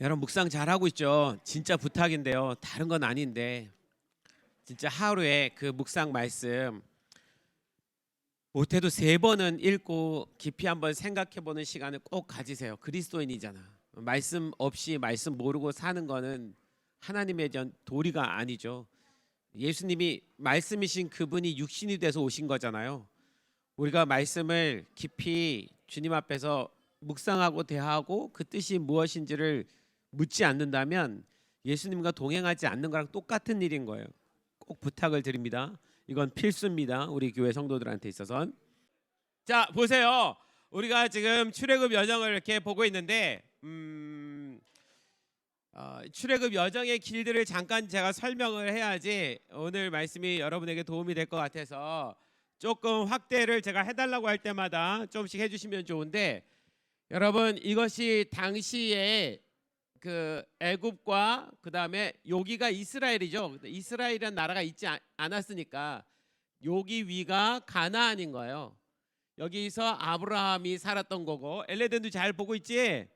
여러분 묵상 잘하고 있죠? 진짜 부탁인데요. 다른 건 아닌데 진짜 하루에 그 묵상 말씀 못해도 3번은 읽고 깊이 한번 생각해보는 시간을 꼭 가지세요. 그리스도인이잖아. 말씀 없이 말씀 모르고 사는 거는 하나님에 대한 도리가 아니죠. 예수님이 말씀이신 그분이 육신이 돼서 오신 거잖아요. 우리가 말씀을 깊이 주님 앞에서 묵상하고 대하고 그 뜻이 무엇인지를 묻지 않는다면 예수님과 동행하지 않는 거랑 똑같은 일인 거예요. 꼭 부탁을 드립니다. 이건 필수입니다. 우리 교회 성도들한테 있어선. 자, 보세요. 우리가 지금 출애굽 여정을 이렇게 보고 있는데 출애굽 여정의 길들을 잠깐 제가 설명을 해야지 오늘 말씀이 여러분에게 도움이 될 것 같아서 조금 확대를 제가 해달라고 할 때마다 조금씩 해주시면 좋은데, 여러분 이것이 당시에 그 애굽과 그 다음에 여기가 이스라엘이죠. 이스라엘이라는 나라가 있지 않았으니까 여기 위가 가나안인 거예요. 여기서 아브라함이 살았던 거고, 엘레덴도 잘 보고 있지?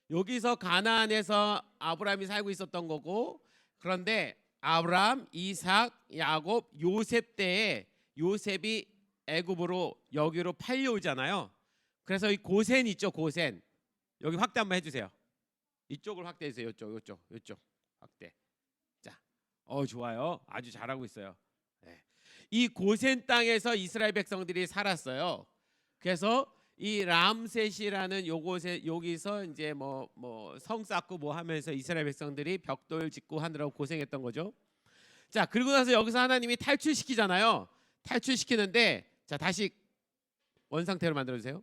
여기서 가나안에서 아브라함이 살고 있었던 거고, 그런데 아브라함, 이삭, 야곱, 요셉 때에 요셉이 애굽으로 여기로 팔려오잖아요. 그래서 이 고센 있죠, 고센. 여기 확대 한번 해주세요. 이쪽을 확대해 주세요. 이쪽 확대. 자, 좋아요. 아주 잘하고 있어요. 네. 이 고센 땅에서 이스라엘 백성들이 살았어요. 그래서 이 람셋이라는 요곳에 여기서 이제 뭐 성 쌓고 뭐 하면서 이스라엘 백성들이 벽돌 짓고 하느라고 고생했던 거죠. 자, 그리고 나서 여기서 하나님이 탈출시키잖아요. 탈출시키는데, 자, 다시 원상태로 만들어 주세요.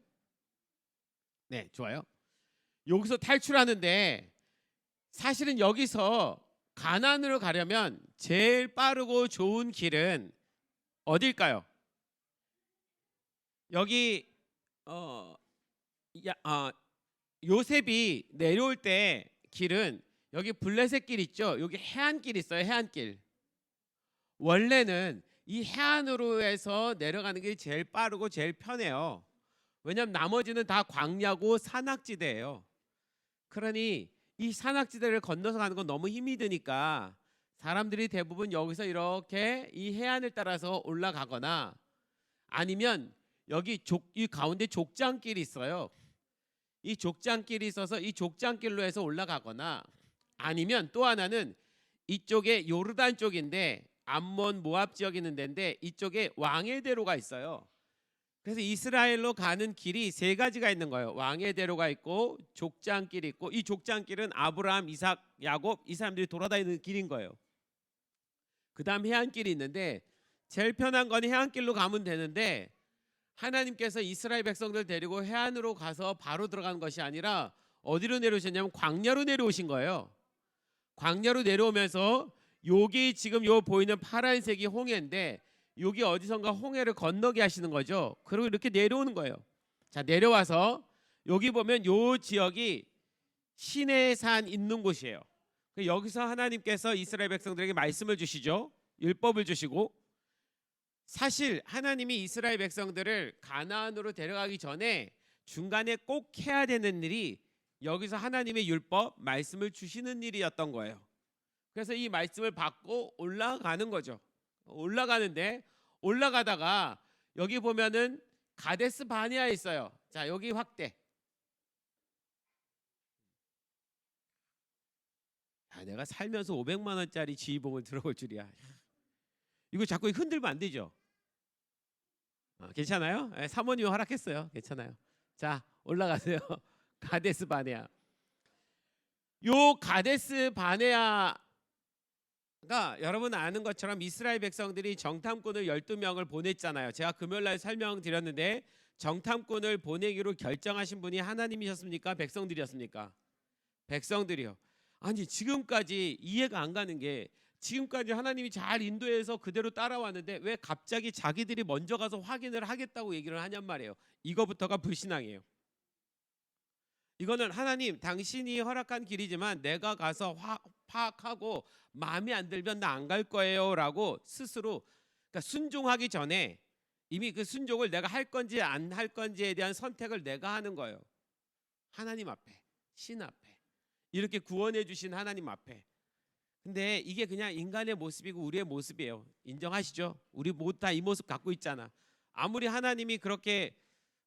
네, 좋아요. 여기서 탈출하는데 사실은 여기서 가나안으로 가려면 제일 빠르고 좋은 길은 어딜까요? 여기 요셉이 내려올 때 길은 여기 블레셋 길 있죠? 여기 해안길 있어요. 해안길. 원래는 이 해안으로 해서 내려가는 게 제일 빠르고 제일 편해요. 왜냐하면 나머지는 다 광야고 산악지대예요. 그러니 이 산악지대를 건너서 가는 건 너무 힘이 드니까 사람들이 대부분 여기서 이렇게 이 해안을 따라서 올라가거나, 아니면 여기 이 가운데 족장길이 있어요. 이 족장길이 있어서 이 족장길로 해서 올라가거나, 아니면 또 하나는 이쪽에 요르단 쪽인데 암몬 모압 지역 있는 데인데 이쪽에 왕의 대로가 있어요. 그래서 이스라엘로 가는 길이 3가지가 있는 거예요. 왕의 대로가 있고 족장길이 있고, 이 족장길은 아브라함, 이삭, 야곱 이 사람들이 돌아다니는 길인 거예요. 그 다음 해안길이 있는데 제일 편한 건 해안길로 가면 되는데, 하나님께서 이스라엘 백성들 데리고 해안으로 가서 바로 들어가는 것이 아니라 어디로 내려오셨냐면 광야로 내려오신 거예요. 광야로 내려오면서 여기 지금 요 보이는 파란색이 홍해인데 여기 어디선가 홍해를 건너게 하시는 거죠. 그리고 이렇게 내려오는 거예요. 자, 내려와서 여기 보면 요 지역이 시내산 있는 곳이에요. 여기서 하나님께서 이스라엘 백성들에게 말씀을 주시죠. 율법을 주시고, 사실 하나님이 이스라엘 백성들을 가나안으로 데려가기 전에 중간에 꼭 해야 되는 일이 여기서 하나님의 율법 말씀을 주시는 일이었던 거예요. 그래서 이 말씀을 받고 올라가는 거죠. 올라가는데 올라가다가 여기 보면은 가데스 바네아에 있어요. 자, 여기 확대. 내가 살면서 500만 원짜리 지휘봉을 들어볼 줄이야. 이거 자꾸 흔들면 안 되죠. 괜찮아요? 사모님이 허락했어요. 괜찮아요. 자, 올라가세요. 가데스 바네아. 요 가데스 바네아가 여러분 아는 것처럼 이스라엘 백성들이 정탐꾼을 12명을 보냈잖아요. 제가 금요일날 설명드렸는데 정탐꾼을 보내기로 결정하신 분이 하나님이셨습니까? 백성들이었습니까? 백성들이요. 아니, 지금까지 이해가 안 가는 게, 지금까지 하나님이 잘 인도해서 그대로 따라왔는데 왜 갑자기 자기들이 먼저 가서 확인을 하겠다고 얘기를 하냔 말이에요. 이거부터가 불신앙이에요. 이거는 하나님 당신이 허락한 길이지만 내가 가서 파악하고 마음에 안 들면 나 안 갈 거예요 라고 스스로, 그러니까 순종하기 전에 이미 그 순종을 내가 할 건지 안 할 건지에 대한 선택을 내가 하는 거예요. 하나님 앞에, 신 앞에. 이렇게 구원해 주신 하나님 앞에. 근데 이게 그냥 인간의 모습이고 우리의 모습이에요. 인정하시죠? 우리 모두 다 이 모습 갖고 있잖아. 아무리 하나님이 그렇게,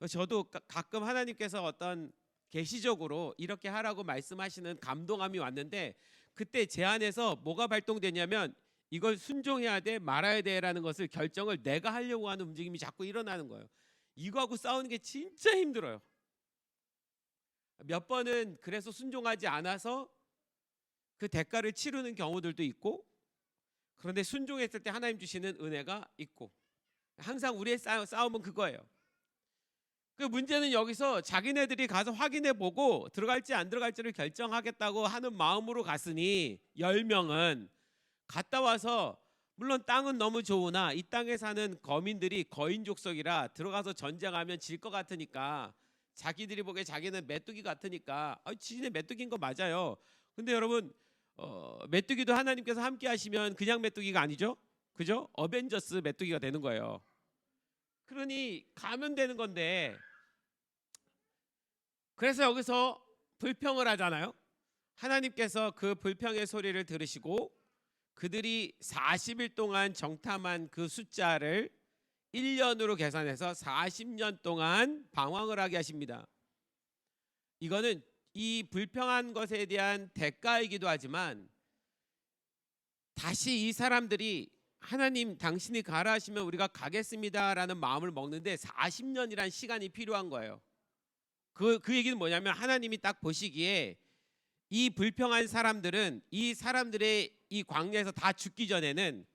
저도 가끔 하나님께서 어떤 계시적으로 이렇게 하라고 말씀하시는 감동함이 왔는데, 그때 제 안에서 뭐가 발동되냐면 이걸 순종해야 돼 말아야 돼라는 것을 결정을 내가 하려고 하는 움직임이 자꾸 일어나는 거예요. 이거하고 싸우는 게 진짜 힘들어요. 몇 번은 그래서 순종하지 않아서 그 대가를 치르는 경우들도 있고, 그런데 순종했을 때 하나님 주시는 은혜가 있고, 항상 우리의 싸움은 그거예요. 그 문제는 여기서 자기네들이 가서 확인해 보고 들어갈지 안 들어갈지를 결정하겠다고 하는 마음으로 갔으니 10명은 갔다 와서, 물론 땅은 너무 좋으나 이 땅에 사는 거민들이 거인 족속이라 들어가서 전쟁하면 질 것 같으니까, 자기들이 보기에 자기는 메뚜기 같으니까 지네 메뚜기인 거 맞아요. 근데 여러분, 메뚜기도 하나님께서 함께 하시면 그냥 메뚜기가 아니죠, 그죠? 어벤져스 메뚜기가 되는 거예요. 그러니 가면 되는 건데, 그래서 여기서 불평을 하잖아요. 하나님께서 그 불평의 소리를 들으시고 그들이 40일 동안 정탐한 그 숫자를 1년으로 계산해서 40년 동안 방황을 하게 하십니다. 이거는 이 불평한 것에 대한 대가이기도 하지만, 다시 이 사람들이 하나님 당신이 가라 하시면 우리가 가겠습니다라는 마음을 먹는데 40년이란 시간이 필요한 거예요. 그 얘기는 뭐냐면, 하나님이 딱 보시기에 이 불평한 사람들은 이 사람들의 이 광야에서 다 죽기 전에는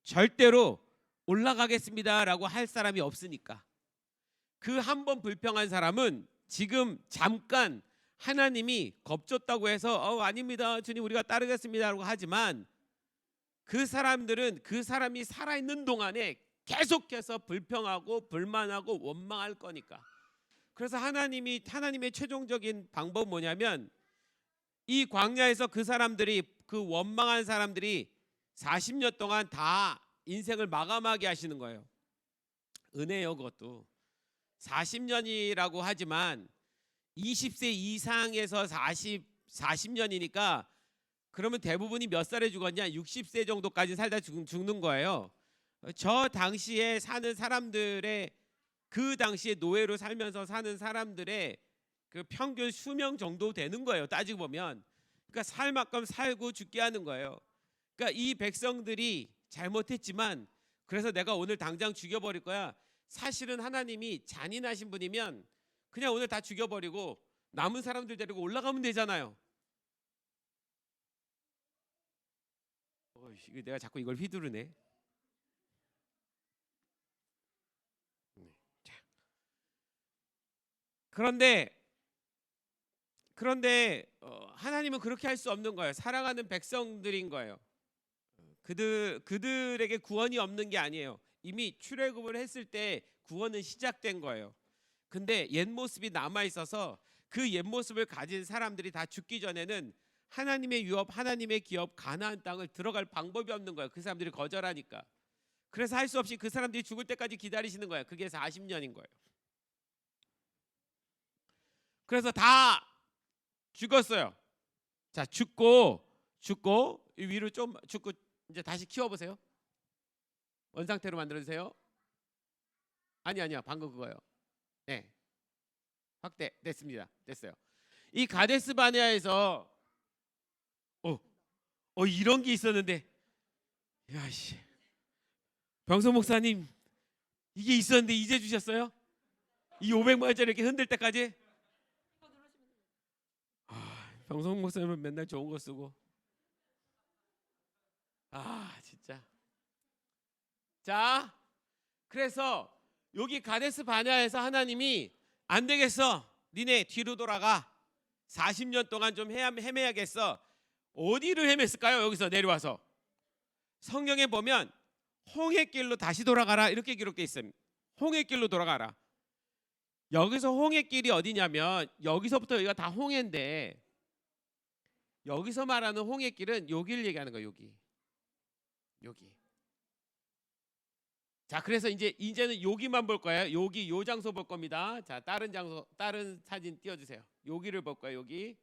절대로 올라가겠습니다라고 할 사람이 없으니까, 그 한 번 불평한 사람은 지금 잠깐 하나님이 겁줬다고 해서 아닙니다 주님 우리가 따르겠습니다라고 하지만, 그 사람들은 그 사람이 살아있는 동안에 계속해서 불평하고 불만하고 원망할 거니까. 그래서 하나님의 최종적인 방법은 뭐냐면, 이 광야에서 그 사람들이, 그 원망한 사람들이 40년 동안 다 인생을 마감하게 하시는 거예요. 은혜요. 그것도 40년이라고 하지만 20세 이상에서 40년이니까 그러면 대부분이 몇 살에 죽었냐? 60세 정도까지 살다 죽는 거예요. 저 당시에 사는 사람들의, 그 당시에 노예로 살면서 사는 사람들의 그 평균 수명 정도 되는 거예요, 따지고 보면. 그러니까 살 만큼 살고 죽게 하는 거예요. 그러니까 이 백성들이 잘못했지만, 그래서 내가 오늘 당장 죽여버릴 거야. 사실은 하나님이 잔인하신 분이면 그냥 오늘 다 죽여버리고 남은 사람들 데리고 올라가면 되잖아요. 이거 내가 자꾸 이걸 휘두르네. 그런데 하나님은 그렇게 할 수 없는 거예요. 사랑하는 백성들인 거예요. 그들에게 구원이 없는 게 아니에요. 이미 출애굽을 했을 때 구원은 시작된 거예요. 근데 옛 모습이 남아 있어서 그 옛 모습을 가진 사람들이 다 죽기 전에는 하나님의 유업, 하나님의 기업, 가나안 땅을 들어갈 방법이 없는 거예요. 그 사람들이 거절하니까. 그래서 할 수 없이 그 사람들이 죽을 때까지 기다리시는 거예요. 그게 40년인 거예요. 그래서 다 죽었어요. 자, 죽고 위로 좀 죽고, 이제 다시 키워보세요. 원상태로 만들어주세요. 아니야, 방금 그거요. 네, 확대 됐습니다. 됐어요. 이 가데스 바네아에서 이런 게 있었는데, 야씨, 병성 목사님 이게 있었는데 이제 주셨어요? 이 500만 원짜리 이렇게 흔들 때까지? 병성 목사님은 맨날 좋은 거 쓰고. 진짜. 자, 그래서 여기 가데스 바네아에서 하나님이 안 되겠어, 니네 뒤로 돌아가, 40년 동안 좀 헤매야겠어. 어디를 헤맸을까요? 여기서 내려와서 성경에 보면 홍해길로 다시 돌아가라 이렇게 기록되어 있습니다. 홍해길로 돌아가라. 여기서 홍해길이 어디냐면, 여기서부터 여기가 다 홍해인데, 여기서 말하는 홍해길은 여기를 얘기하는 거예요. 여기. 자, 그래서 이제는 여기만 볼 거예요. 요 장소 볼 겁니다. 자, 다른 사진 띄워주세요. 여기를 볼 거예요. 여기.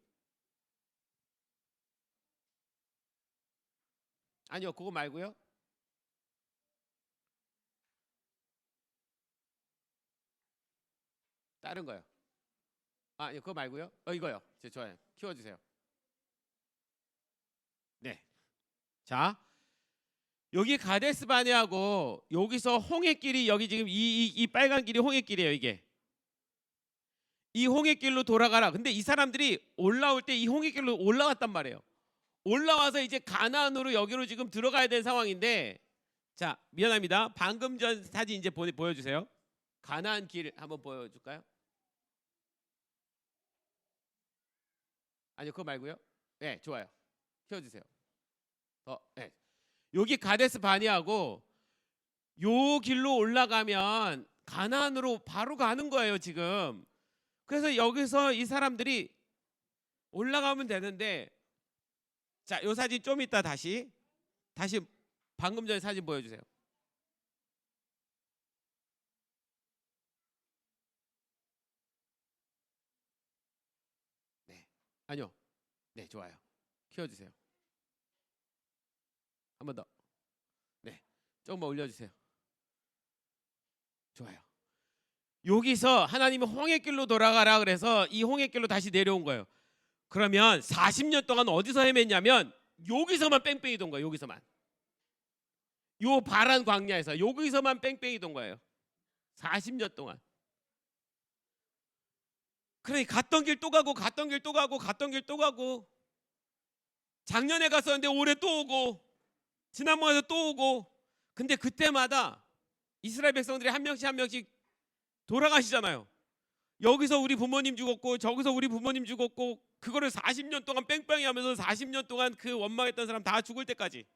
아니요, 그거 말고요. 다른 거요. 아니요, 그거 말고요. 이거요. 좋아요. 키워주세요. 네. 자, 여기 가데스 바네하고 여기서 홍해길이 여기 지금 이 빨간 길이 홍해길이에요. 이게 이 홍해길로 돌아가라. 근데 이 사람들이 올라올 때 이 홍해길로 올라왔단 말이에요. 올라와서 이제 가나안으로 여기로 지금 들어가야 되는 상황인데, 자, 미안합니다. 방금 전 사진 이제 보여주세요. 가나안 길 한번 보여줄까요? 아니요, 그거 말고요. 네, 좋아요. 키워주세요. 네. 여기 가데스 바네하고 요 길로 올라가면 가나안으로 바로 가는 거예요, 지금. 그래서 여기서 이 사람들이 올라가면 되는데, 자, 요 사진 좀 이따 다시 방금 전에 사진 보여주세요. 네, 아니요, 네, 좋아요. 키워주세요. 한 번 더. 네, 조금만 올려주세요. 좋아요. 여기서 하나님이 홍해길로 돌아가라 그래서 이 홍해길로 다시 내려온 거예요. 그러면 40년 동안 어디서 헤맸냐면 여기서만 뺑뺑이 돈 거예요. 여기서만. 요 바란 광야에서 여기서만 뺑뺑이 돈 거예요. 40년 동안. 그러니 갔던 길 또 가고 갔던 길 또 가고 갔던 길 또 가고, 작년에 갔었는데 올해 또 오고 지난번에도 또 오고. 근데 그때마다 이스라엘 백성들이 한 명씩 한 명씩 돌아가시잖아요. 여기서 우리 부모님 죽었고 저기서 우리 부모님 죽었고, 그거를 40년 동안 뺑뺑이 하면서 40년 동안 그 원망했던 사람 다 죽을 때까지.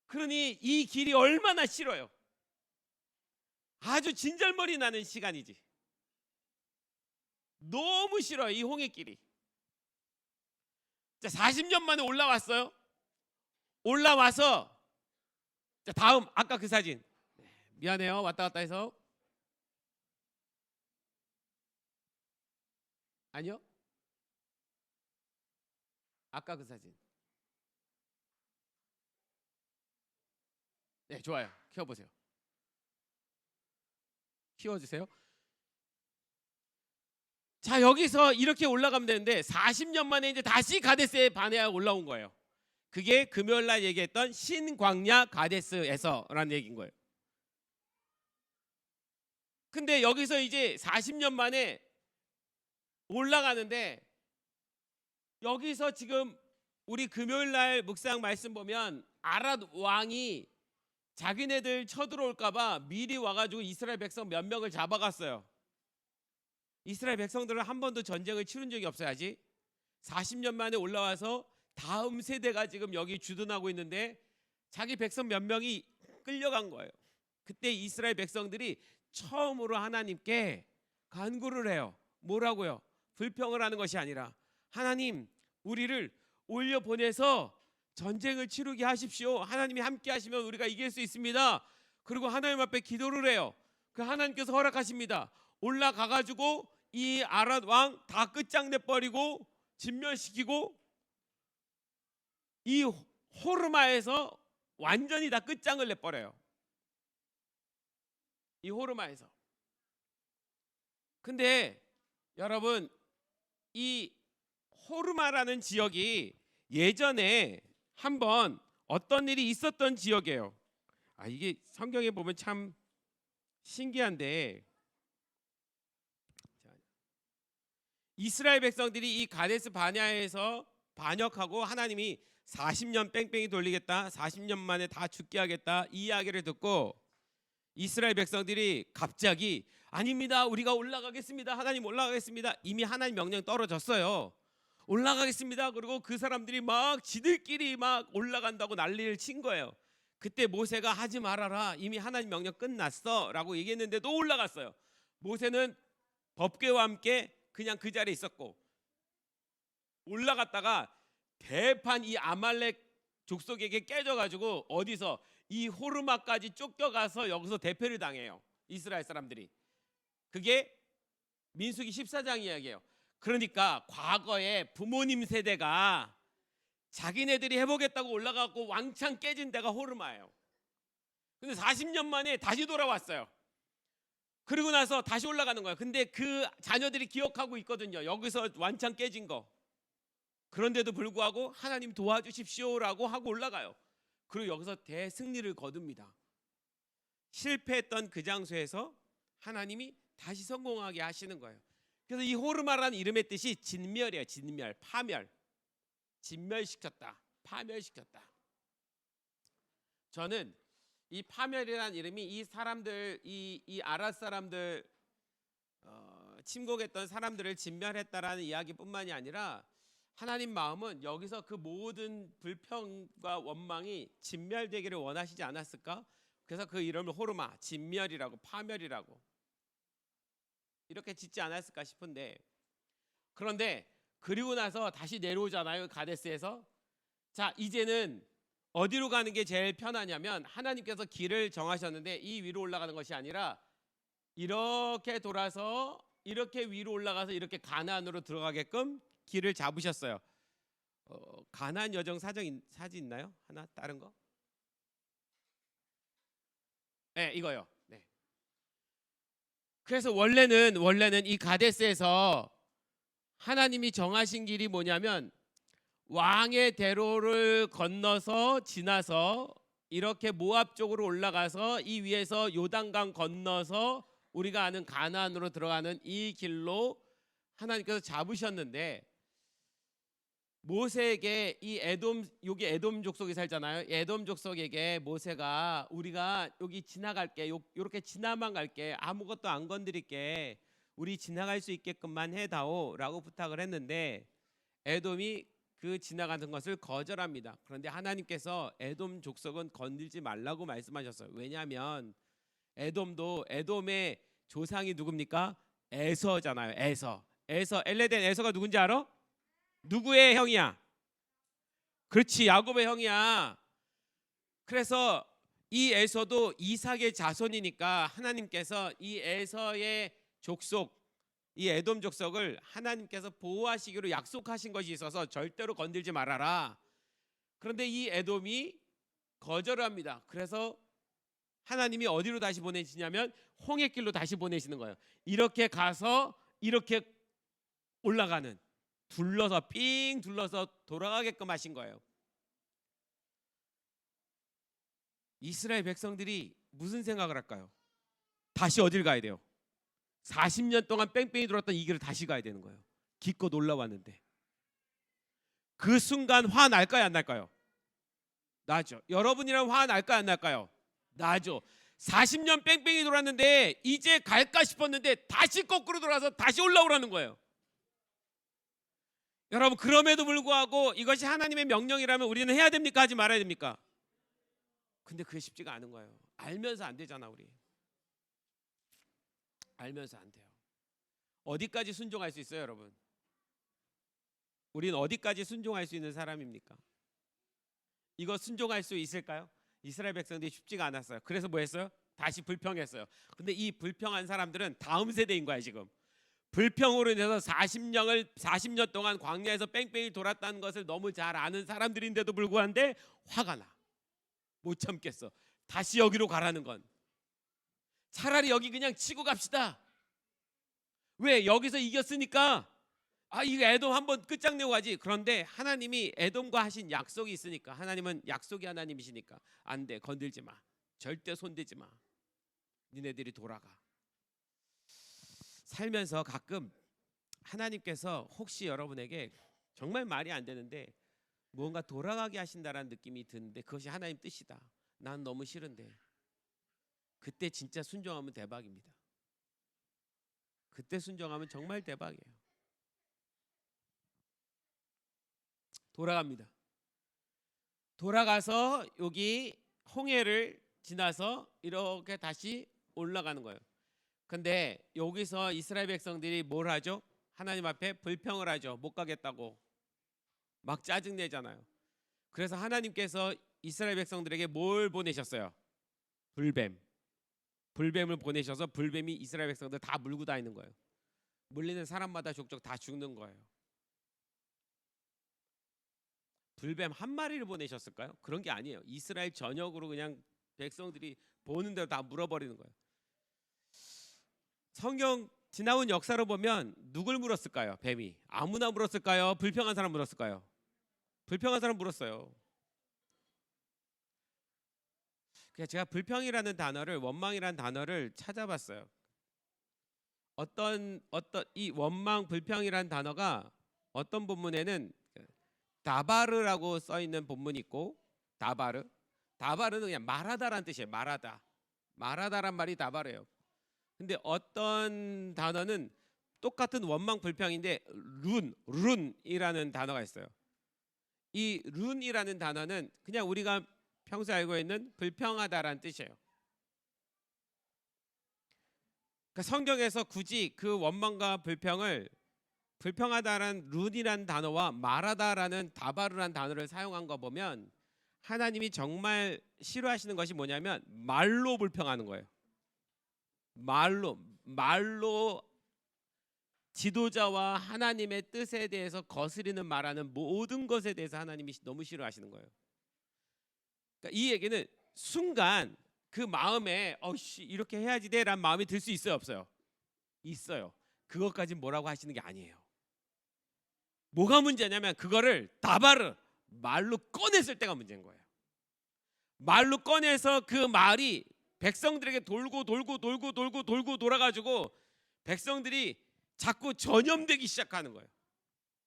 그러니 이 길이 얼마나 싫어요. 아주 진절머리 나는 시간이지. 너무 싫어요, 이 홍해길이. 자, 40년 만에 올라왔어요. 올라와서, 자, 다음 아까 그 사진. 미안해요, 왔다 갔다 해서. 아니요, 아까 그 사진. 네, 좋아요. 키워보세요. 키워주세요. 자, 여기서 이렇게 올라가면 되는데 40년 만에 이제 다시 가데스에 바네아가 올라온 거예요. 그게 금요일 날 얘기했던 신광야 가데스에서라는 얘기인 거예요. 근데 여기서 이제 40년 만에 올라가는데, 여기서 지금 우리 금요일 날 묵상 말씀 보면 아랏 왕이 자기네들 쳐들어올까 봐 미리 와가지고 이스라엘 백성 몇 명을 잡아갔어요. 이스라엘 백성들은 한 번도 전쟁을 치른 적이 없어야지. 40년 만에 올라와서 다음 세대가 지금 여기 주둔하고 있는데 자기 백성 몇 명이 끌려간 거예요. 그때 이스라엘 백성들이 처음으로 하나님께 간구를 해요. 뭐라고요? 불평을 하는 것이 아니라, 하나님, 우리를 올려 보내서 전쟁을 치르게 하십시오. 하나님이 함께 하시면 우리가 이길 수 있습니다. 그리고 하나님 앞에 기도를 해요. 그 하나님께서 허락하십니다. 올라가 가지고 이 아랏 왕 다 끝장내 버리고 진멸시키고 이 호르마에서 완전히 다 끝장을 내 버려요. 이 호르마에서. 근데 여러분, 이 호르마라는 지역이 예전에 한번 어떤 일이 있었던 지역이에요. 이게 성경에 보면 참 신기한데, 이스라엘 백성들이 이 가데스 바네아에서 반역하고 하나님이 40년 뺑뺑이 돌리겠다, 40년 만에 다 죽게 하겠다, 이 이야기를 듣고 이스라엘 백성들이 갑자기 아닙니다, 우리가 올라가겠습니다, 하나님 올라가겠습니다. 이미 하나님 명령 떨어졌어요. 올라가겠습니다. 그리고 그 사람들이 막 지들끼리 막 올라간다고 난리를 친 거예요. 그때 모세가 하지 말아라, 이미 하나님 명령 끝났어 라고 얘기했는데도 올라갔어요. 모세는 법궤와 함께 그냥 그 자리에 있었고, 올라갔다가 대판 이 아말렉 족속에게 깨져가지고 어디서 이 호르마까지 쫓겨가서 여기서 대패를 당해요, 이스라엘 사람들이. 그게 민수기 14장 이야기예요. 그러니까 과거에 부모님 세대가 자기네들이 해보겠다고 올라가고 왕창 깨진 데가 호르마예요. 근데 40년 만에 다시 돌아왔어요. 그리고 나서 다시 올라가는 거예요. 근데 그 자녀들이 기억하고 있거든요. 여기서 완창 깨진 거. 그런데도 불구하고 하나님 도와주십시오라고 하고 올라가요. 그리고 여기서 대승리를 거둡니다. 실패했던 그 장소에서 하나님이 다시 성공하게 하시는 거예요. 그래서 이 호르마라는 이름의 뜻이 진멸이에요. 진멸, 파멸. 진멸시켰다, 파멸시켰다. 저는 이 파멸이라는 이름이 이 사람들, 이 아랏 사람들, 침공했던 사람들을 진멸했다라는 이야기뿐만이 아니라 하나님 마음은 여기서 그 모든 불평과 원망이 진멸되기를 원하시지 않았을까? 그래서 그 이름을 호르마, 진멸이라고, 파멸이라고 이렇게 짓지 않았을까 싶은데, 그런데 그리고 나서 다시 내려오잖아요. 가데스에서. 자, 이제는 어디로 가는 게 제일 편하냐면 하나님께서 길을 정하셨는데 이 위로 올라가는 것이 아니라 이렇게 돌아서 이렇게 위로 올라가서 이렇게 가나안으로 들어가게끔 길을 잡으셨어요. 가나안 여정 사진 있나요? 하나 다른 거? 네, 이거요. 네. 그래서 원래는 이 가데스에서 하나님이 정하신 길이 뭐냐면 왕의 대로를 건너서 지나서 이렇게 모압 쪽으로 올라가서 이 위에서 요단강 건너서 우리가 아는 가나안으로 들어가는 이 길로 하나님께서 잡으셨는데, 모세에게 이 에돔, 여기 에돔 족속이 살잖아요. 에돔 족속에게 모세가 우리가 여기 지나갈게, 요렇게 지나만 갈게, 아무것도 안 건드릴게, 우리 지나갈 수 있게끔만 해다오라고 부탁을 했는데 에돔이 그 지나가는 것을 거절합니다. 그런데 하나님께서 에돔 족속은 건들지 말라고 말씀하셨어요. 왜냐하면 에돔의 조상이 누굽니까? 에서잖아요. 에서 엘레덴 에서가 누군지 알아? 누구의 형이야? 그렇지, 야곱의 형이야. 그래서 이 에서도 이삭의 자손이니까 하나님께서 이 에서의 족속, 이 에돔 족속을 하나님께서 보호하시기로 약속하신 것이 있어서 절대로 건들지 말아라. 그런데 이 에돔이 거절을 합니다. 그래서 하나님이 어디로 다시 보내시냐면 홍해길로 다시 보내시는 거예요. 이렇게 가서 이렇게 올라가는, 둘러서 삥 둘러서 돌아가게끔 하신 거예요. 이스라엘 백성들이 무슨 생각을 할까요? 다시 어딜 가야 돼요? 40년 동안 뺑뺑이 돌았던 이 길을 다시 가야 되는 거예요. 기껏 올라왔는데. 그 순간 화 날까요, 안 날까요? 나죠. 여러분이랑 화 날까요, 안 날까요? 나죠. 40년 뺑뺑이 돌았는데 이제 갈까 싶었는데 다시 거꾸로 돌아서 다시 올라오라는 거예요. 여러분, 그럼에도 불구하고 이것이 하나님의 명령이라면 우리는 해야 됩니까, 하지 말아야 됩니까? 근데 그게 쉽지가 않은 거예요. 알면서 안 되잖아. 우리 알면서 안 돼요. 어디까지 순종할 수 있어요, 여러분? 우리는 어디까지 순종할 수 있는 사람입니까? 이거 순종할 수 있을까요? 이스라엘 백성들이 쉽지가 않았어요. 그래서 뭐 했어요? 다시 불평했어요. 근데 이 불평한 사람들은 다음 세대인 거야. 지금 불평으로 인해서 40년 동안 광야에서 뺑뺑이 돌았다는 것을 너무 잘 아는 사람들인데도 불구한데 화가 나. 못 참겠어. 다시 여기로 가라는 건. 차라리 여기 그냥 치고 갑시다. 왜? 여기서 이겼으니까 이거 에돔 한번 끝장내고 가지. 그런데 하나님이 에돔과 하신 약속이 있으니까, 하나님은 약속이 하나님이시니까 안 돼, 건들지 마, 절대 손대지 마, 니네들이 돌아가. 살면서 가끔 하나님께서 혹시 여러분에게 정말 말이 안 되는데 무언가 돌아가게 하신다라는 느낌이 드는데 그것이 하나님 뜻이다, 난 너무 싫은데, 그때 진짜 순종하면 대박입니다. 그때 순종하면 정말 대박이에요. 돌아갑니다. 돌아가서 여기 홍해를 지나서 이렇게 다시 올라가는 거예요. 근데 여기서 이스라엘 백성들이 뭘 하죠? 하나님 앞에 불평을 하죠. 못 가겠다고 막 짜증내잖아요. 그래서 하나님께서 이스라엘 백성들에게 뭘 보내셨어요? 불뱀을 보내셔서 불뱀이 이스라엘 백성들 다 물고 다니는 거예요. 물리는 사람마다 족족 다 죽는 거예요. 불뱀 한 마리를 보내셨을까요? 그런 게 아니에요. 이스라엘 전역으로 그냥 백성들이 보는 대로 다 물어버리는 거예요. 성경 지나온 역사로 보면 누굴 물었을까요? 뱀이 아무나 물었을까요? 불평한 사람 물었을까요? 불평한 사람 물었어요. 그래서 제가 불평이라는 단어를, 원망이라는 단어를 찾아봤어요. 어떤 이 원망, 불평이라는 단어가 어떤 본문에는 다바르라고 써 있는 본문이 있고, 다바르는 그냥 말하다라는 뜻이에요. 말하다란 말이 다바르예요. 근데 어떤 단어는 똑같은 원망 불평인데 룬이라는 단어가 있어요. 이 룬이라는 단어는 그냥 우리가 평소에 알고 있는 불평하다라는 뜻이에요. 그러니까 성경에서 굳이 그 원망과 불평을 불평하다라는 룬이라는 단어와 말하다라는 다바르라는 단어를 사용한 거 보면 하나님이 정말 싫어하시는 것이 뭐냐면 말로 불평하는 거예요. 말로 지도자와 하나님의 뜻에 대해서 거스리는 말하는 모든 것에 대해서 하나님이 너무 싫어하시는 거예요. 그러니까 이 얘기는 순간 그 마음에 이렇게 해야지 돼라는 마음이 들 수 있어요, 없어요? 있어요. 그것까지 뭐라고 하시는 게 아니에요. 뭐가 문제냐면 그거를 다바르 말로 꺼냈을 때가 문제인 거예요. 말로 꺼내서 그 말이 백성들에게 돌고 돌아가지고 백성들이 자꾸 전염되기 시작하는 거예요.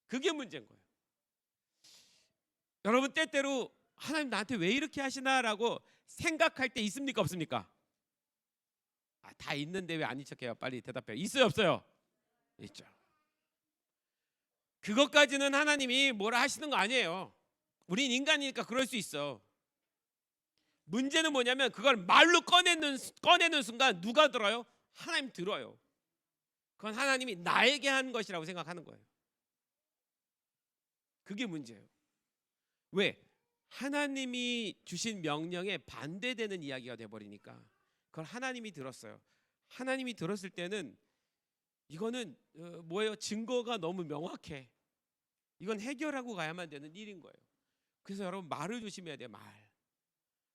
그게 문제인 거예요. 여러분 때때로 하나님 나한테 왜 이렇게 하시나라고 생각할 때 있습니까, 없습니까? 다 있는데 왜 아닌 척해요? 빨리 대답해요. 있어요, 없어요? 있죠. 그것까지는 하나님이 뭐라 하시는 거 아니에요. 우린 인간이니까 그럴 수 있어. 문제는 뭐냐면 그걸 말로 꺼내는 순간 누가 들어요? 하나님 들어요. 그건 하나님이 나에게 한 것이라고 생각하는 거예요. 그게 문제예요. 왜? 하나님이 주신 명령에 반대되는 이야기가 돼버리니까 그걸 하나님이 들었어요. 하나님이 들었을 때는 이거는 뭐예요? 증거가 너무 명확해. 이건 해결하고 가야만 되는 일인 거예요. 그래서 여러분 말을 조심해야 돼요.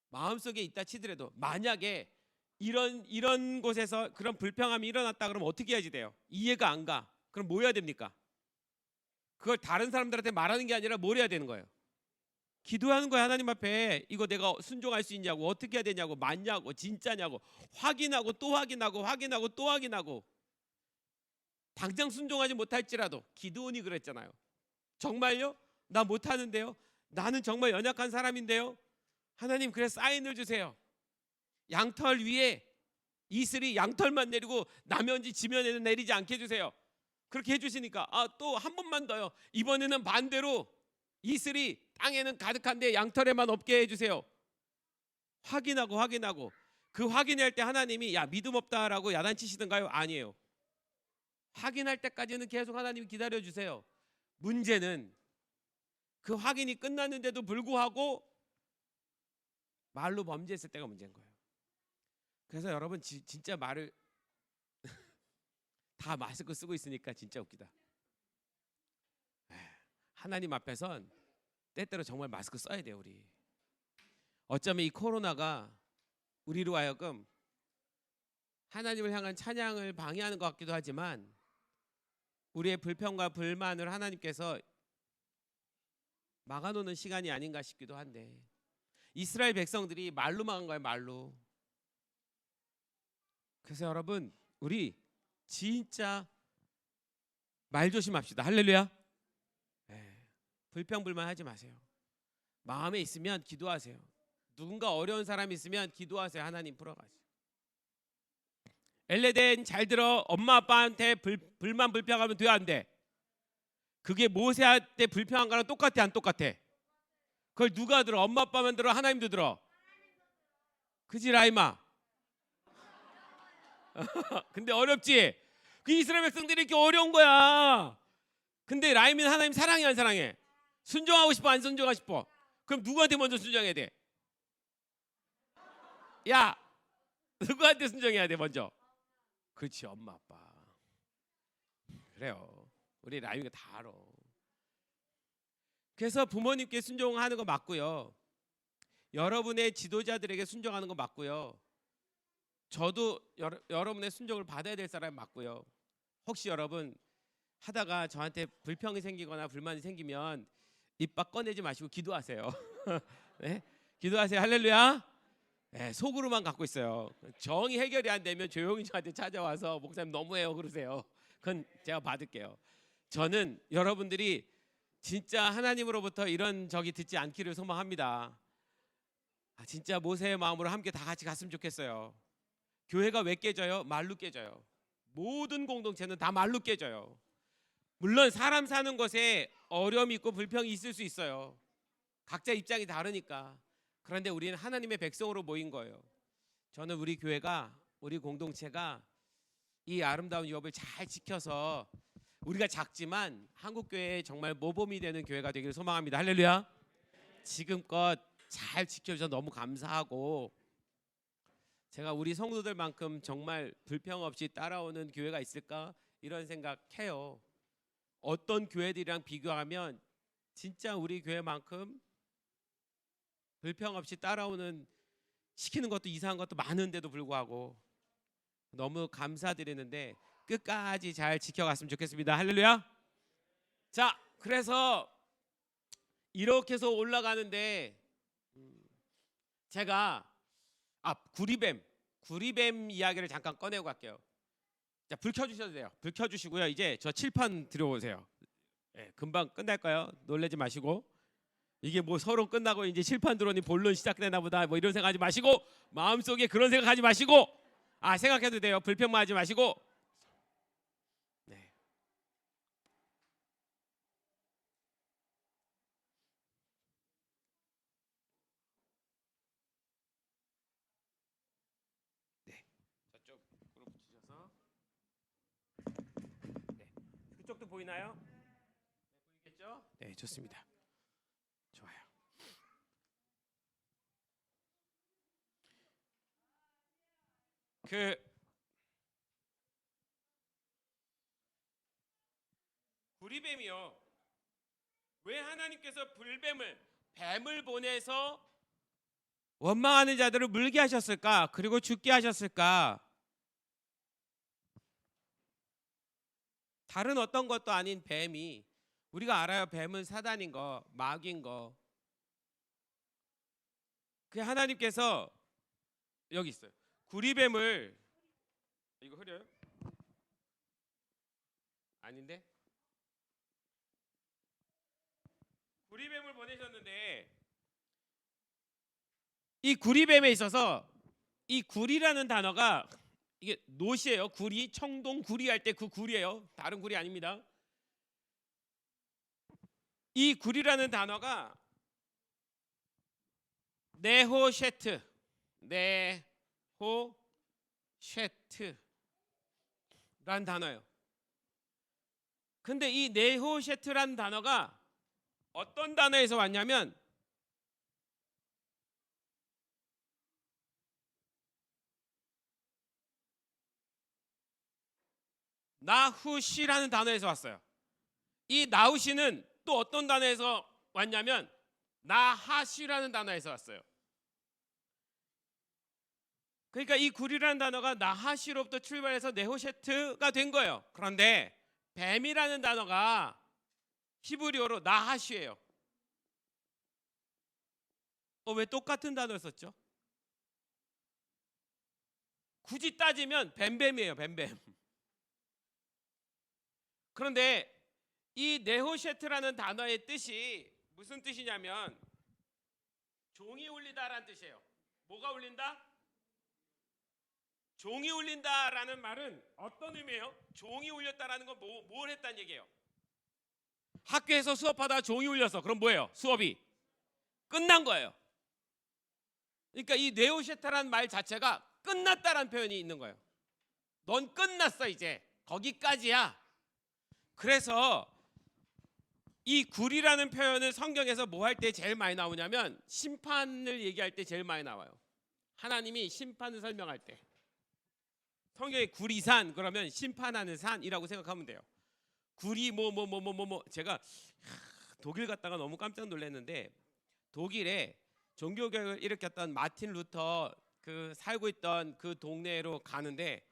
마음속에 있다 치더라도 만약에 이런 곳에서 그런 불평함이 일어났다 그러면 어떻게 해야지 돼요? 이해가 안 가. 그럼 뭐 해야 됩니까? 그걸 다른 사람들한테 말하는 게 아니라 뭘 해야 되는 거예요? 기도하는 거예요. 하나님 앞에 이거 내가 순종할 수 있냐고, 어떻게 해야 되냐고, 맞냐고, 진짜냐고 확인하고 또 확인하고 또 확인하고. 당장 순종하지 못할지라도 기드온이 그랬잖아요. 정말요? 나 못하는데요? 나는 정말 연약한 사람인데요? 하나님 그래 사인을 주세요. 양털 위에 이슬이 양털만 내리고 나머지 지면에는 내리지 않게 해주세요. 그렇게 해주시니까 또 한 번만 더요. 이번에는 반대로 이슬이 땅에는 가득한데 양털에만 없게 해주세요. 확인하고 그 확인할 때 하나님이 야 믿음 없다라고 야단치시던가요? 아니에요. 확인할 때까지는 계속 하나님이 기다려주세요. 문제는 그 확인이 끝났는데도 불구하고 말로 범죄했을 때가 문제인 거예요. 그래서 여러분 진짜 말을 다 마스크 쓰고 있으니까 진짜 웃기다. 하나님 앞에선 때때로 정말 마스크 써야 돼요. 우리 어쩌면 이 코로나가 우리로 하여금 하나님을 향한 찬양을 방해하는 것 같기도 하지만 우리의 불평과 불만을 하나님께서 막아놓는 시간이 아닌가 싶기도 한데 이스라엘 백성들이 말로 막은 거예요. 말로. 그래서 여러분 우리 진짜 말 조심합시다. 할렐루야. 불평불만 하지 마세요. 마음에 있으면 기도하세요. 누군가 어려운 사람이 있으면 기도하세요. 하나님 풀어가세요. 엘레덴 잘 들어. 엄마 아빠한테 불만 불평하면 돼 안 돼? 그게 모세한테 불평한 거랑 똑같아 안 똑같아? 그걸 누가 들어? 엄마 아빠만 들어? 하나님도 들어? 그지 라이마? 근데 어렵지? 그 이스라엘 백성들이 이렇게 어려운 거야. 근데 라이미는 하나님 사랑해 안 사랑해? 순종하고 싶어 안 순종하고 싶어? 그럼 누구한테 먼저 순종해야 돼? 야 누구한테 순종해야 돼 먼저? 그렇지 엄마 아빠. 그래요. 우리 라이미가 다 알아. 그래서 부모님께 순종하는 거 맞고요. 여러분의 지도자들에게 순종하는 거 맞고요. 저도 여러분의 순종을 받아야 될 사람이 맞고요. 혹시 여러분 하다가 저한테 불평이 생기거나 불만이 생기면 입 밖 꺼내지 마시고 기도하세요. 네? 기도하세요. 할렐루야. 네, 속으로만 갖고 있어요. 정이 해결이 안 되면 조용히 저한테 찾아와서 목사님 너무해요 그러세요. 그건 제가 받을게요. 저는 여러분들이 진짜 하나님으로부터 이런 적이 듣지 않기를 소망합니다. 진짜 모세의 마음으로 함께 다 같이 갔으면 좋겠어요. 교회가 왜 깨져요? 말로 깨져요. 모든 공동체는 다 말로 깨져요. 물론 사람 사는 것에 어려움이 있고 불평이 있을 수 있어요. 각자 입장이 다르니까. 그런데 우리는 하나님의 백성으로 모인 거예요. 저는 우리 교회가, 우리 공동체가 이 아름다운 유업을 잘 지켜서 우리가 작지만 한국교회에 정말 모범이 되는 교회가 되기를 소망합니다. 할렐루야. 지금껏 잘 지켜줘서 너무 감사하고, 제가 우리 성도들만큼 정말 불평 없이 따라오는 교회가 있을까 이런 생각해요. 어떤 교회들이랑 비교하면 진짜 우리 교회만큼 불평 없이 따라오는, 시키는 것도 이상한 것도 많은데도 불구하고 너무 감사드리는데 끝까지 잘 지켜갔으면 좋겠습니다. 할렐루야. 자, 그래서 이렇게 해서 올라가는데 제가 구리뱀 이야기를 잠깐 꺼내고 갈게요. 자, 불 켜주셔도 돼요. 불 켜주시고요. 이제 저 칠판 들어오세요. 네, 금방 끝날까요? 놀라지 마시고. 이게 뭐 서로 끝나고 이제 칠판 들어오니 본론 시작되나 보다 뭐 이런 생각하지 마시고, 마음속에 그런 생각하지 마시고, 생각해도 돼요. 불평만 하지 마시고. 네. 네. 저쪽으로 붙이셔서. 네. 그쪽도 보이나요? 네, 보이겠죠? 네, 좋습니다. 좋아요. 구리뱀이요. 왜 하나님께서 뱀을 보내서 원망하는 자들을 물게 하셨을까? 그리고 죽게 하셨을까? 다른 어떤 것도 아닌 뱀이, 우리가 알아요. 뱀은 사단인 거, 마귀인 거. 그 하나님께서 여기 있어요. 구리뱀을, 이거 흐려요? 아닌데? 구리뱀을 보내셨는데, 이 구리뱀에 있어서 이 구리라는 단어가, 이게 노시예요. 구리, 청동 구리 할 때 그 구리예요. 다른 구리 아닙니다. 이 구리라는 단어가 네호셰트라는 단어예요. 근데 이 네호셰트라는 단어가 어떤 단어에서 왔냐면 나후시라는 단어에서 왔어요. 이 나후시는 또 어떤 단어에서 왔냐면 나하시라는 단어에서 왔어요. 그러니까 이 구리라는 단어가 나하시로부터 출발해서 네호셰트가 된 거예요. 그런데 뱀이라는 단어가 히브리어로 나하시예요. 왜 똑같은 단어를 썼죠? 굳이 따지면 뱀뱀이에요. 뱀뱀. 그런데 이 네호셰트라는 단어의 뜻이 무슨 뜻이냐면 종이 울리다라는 뜻이에요. 뭐가 울린다? 종이 울린다라는 말은 어떤 의미예요? 종이 울렸다라는 건 뭘 했다는 얘기예요? 학교에서 수업하다가 종이 울렸어. 그럼 뭐예요? 수업이 끝난 거예요. 그러니까 이 네오셰타라는 말 자체가 끝났다라는 표현이 있는 거예요. 넌 끝났어 이제. 거기까지야. 그래서 이 굴이라는 표현을 성경에서 뭐 할 때 제일 많이 나오냐면 심판을 얘기할 때 제일 많이 나와요. 하나님이 심판을 설명할 때. 성경에 구리산 그러면 심판하는 산이라고 생각하면 돼요. 구리 제가 독일 갔다가 너무 깜짝 놀랐는데 독일에 종교개혁을 일으켰던 마틴 루터 그 살고 있던 그 동네로 가는데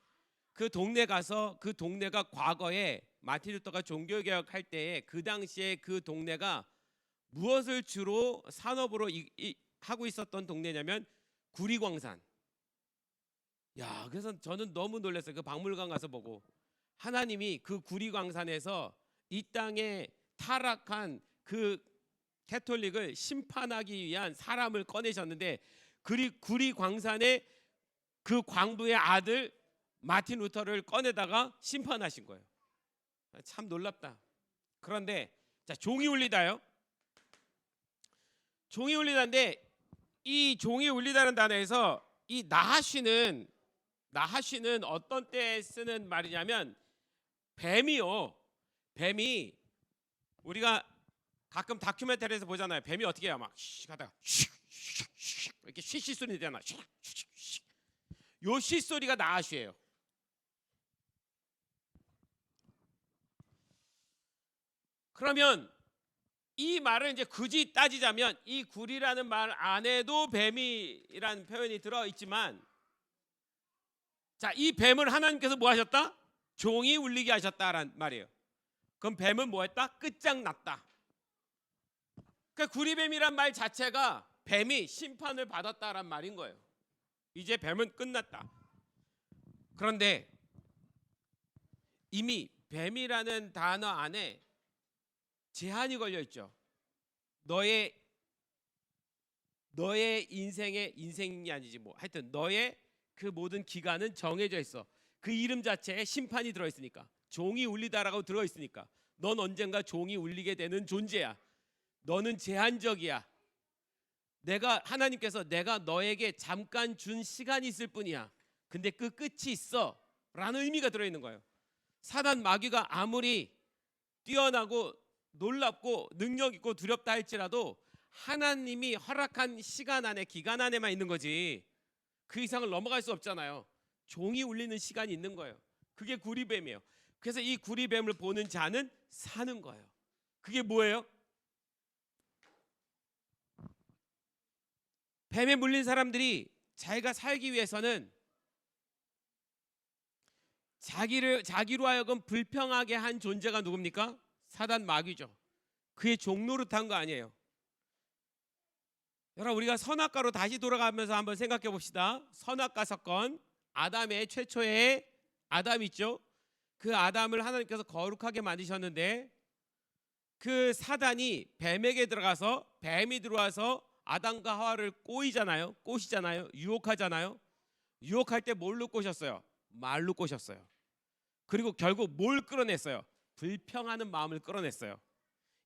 그 동네 가서 그 동네가 과거에 마틴 루터가 종교개혁할 때에 그 당시에 그 동네가 무엇을 주로 산업으로 하고 있었던 동네냐면 구리광산. 야, 그래서 저는 너무 놀랐어요. 그 박물관 가서 보고 하나님이 그 구리광산에서 이 땅에 타락한 그 캐톨릭을 심판하기 위한 사람을 꺼내셨는데 구리광산의 그 광부의 아들 마틴 루터를 꺼내다가 심판하신 거예요. 참 놀랍다. 그런데 자, 종이 울리다요. 종이 울리다인데 이 종이 울리다는 단어에서 이 나하쉬는 어떤 때 쓰는 말이냐면 뱀이요. 뱀이 우리가 가끔 다큐멘터리에서 보잖아요. 뱀이 어떻게 해요? 막 하다가 이렇게 쉬쉬 소리 내잖아. 요 쉬 소리가 나하쉬예요. 그러면 이 말을 이제 굳이 따지자면 이 구리라는 말 안에도 뱀이라는 표현이 들어 있지만, 자, 이 뱀을 하나님께서 뭐 하셨다? 종이 울리게 하셨다라는 말이에요. 그럼 뱀은 뭐 했다? 끝장났다. 그러니까 구리뱀이란 말 자체가 뱀이 심판을 받았다란 말인 거예요. 이제 뱀은 끝났다. 그런데 이미 뱀이라는 단어 안에 제한이 걸려 있죠. 너의 인생이 아니지 뭐 하여튼 너의 그 모든 기간은 정해져 있어. 그 이름 자체에 심판이 들어 있으니까, 종이 울리다라고 들어 있으니까 넌 언젠가 종이 울리게 되는 존재야. 너는 제한적이야. 하나님께서 내가 너에게 잠깐 준 시간이 있을 뿐이야. 근데 그 끝이 있어 라는 의미가 들어있는 거예요. 사단 마귀가 아무리 뛰어나고 놀랍고 능력 있고 두렵다 할지라도 하나님이 허락한 시간 안에, 기간 안에만 있는 거지 그 이상을 넘어갈 수 없잖아요. 종이 울리는 시간이 있는 거예요. 그게 구리뱀이에요. 그래서 이 구리뱀을 보는 자는 사는 거예요. 그게 뭐예요? 뱀에 물린 사람들이 자기가 살기 위해서는 자기로 하여금 불평하게 한 존재가 누굽니까? 사단 마귀죠. 그의 종노릇한 거 아니에요. 여러분, 우리가 선악과로 다시 돌아가면서 한번 생각해 봅시다. 선악과 사건, 아담의 최초의 아담 있죠. 그 아담을 하나님께서 거룩하게 만드셨는데 그 사단이 뱀에게 들어가서, 뱀이 들어와서 아담과 하와를 꼬시잖아요. 유혹하잖아요. 유혹할 때 뭘로 꼬셨어요? 말로 꼬셨어요. 그리고 결국 뭘 끌어냈어요? 불평하는 마음을 끌어냈어요.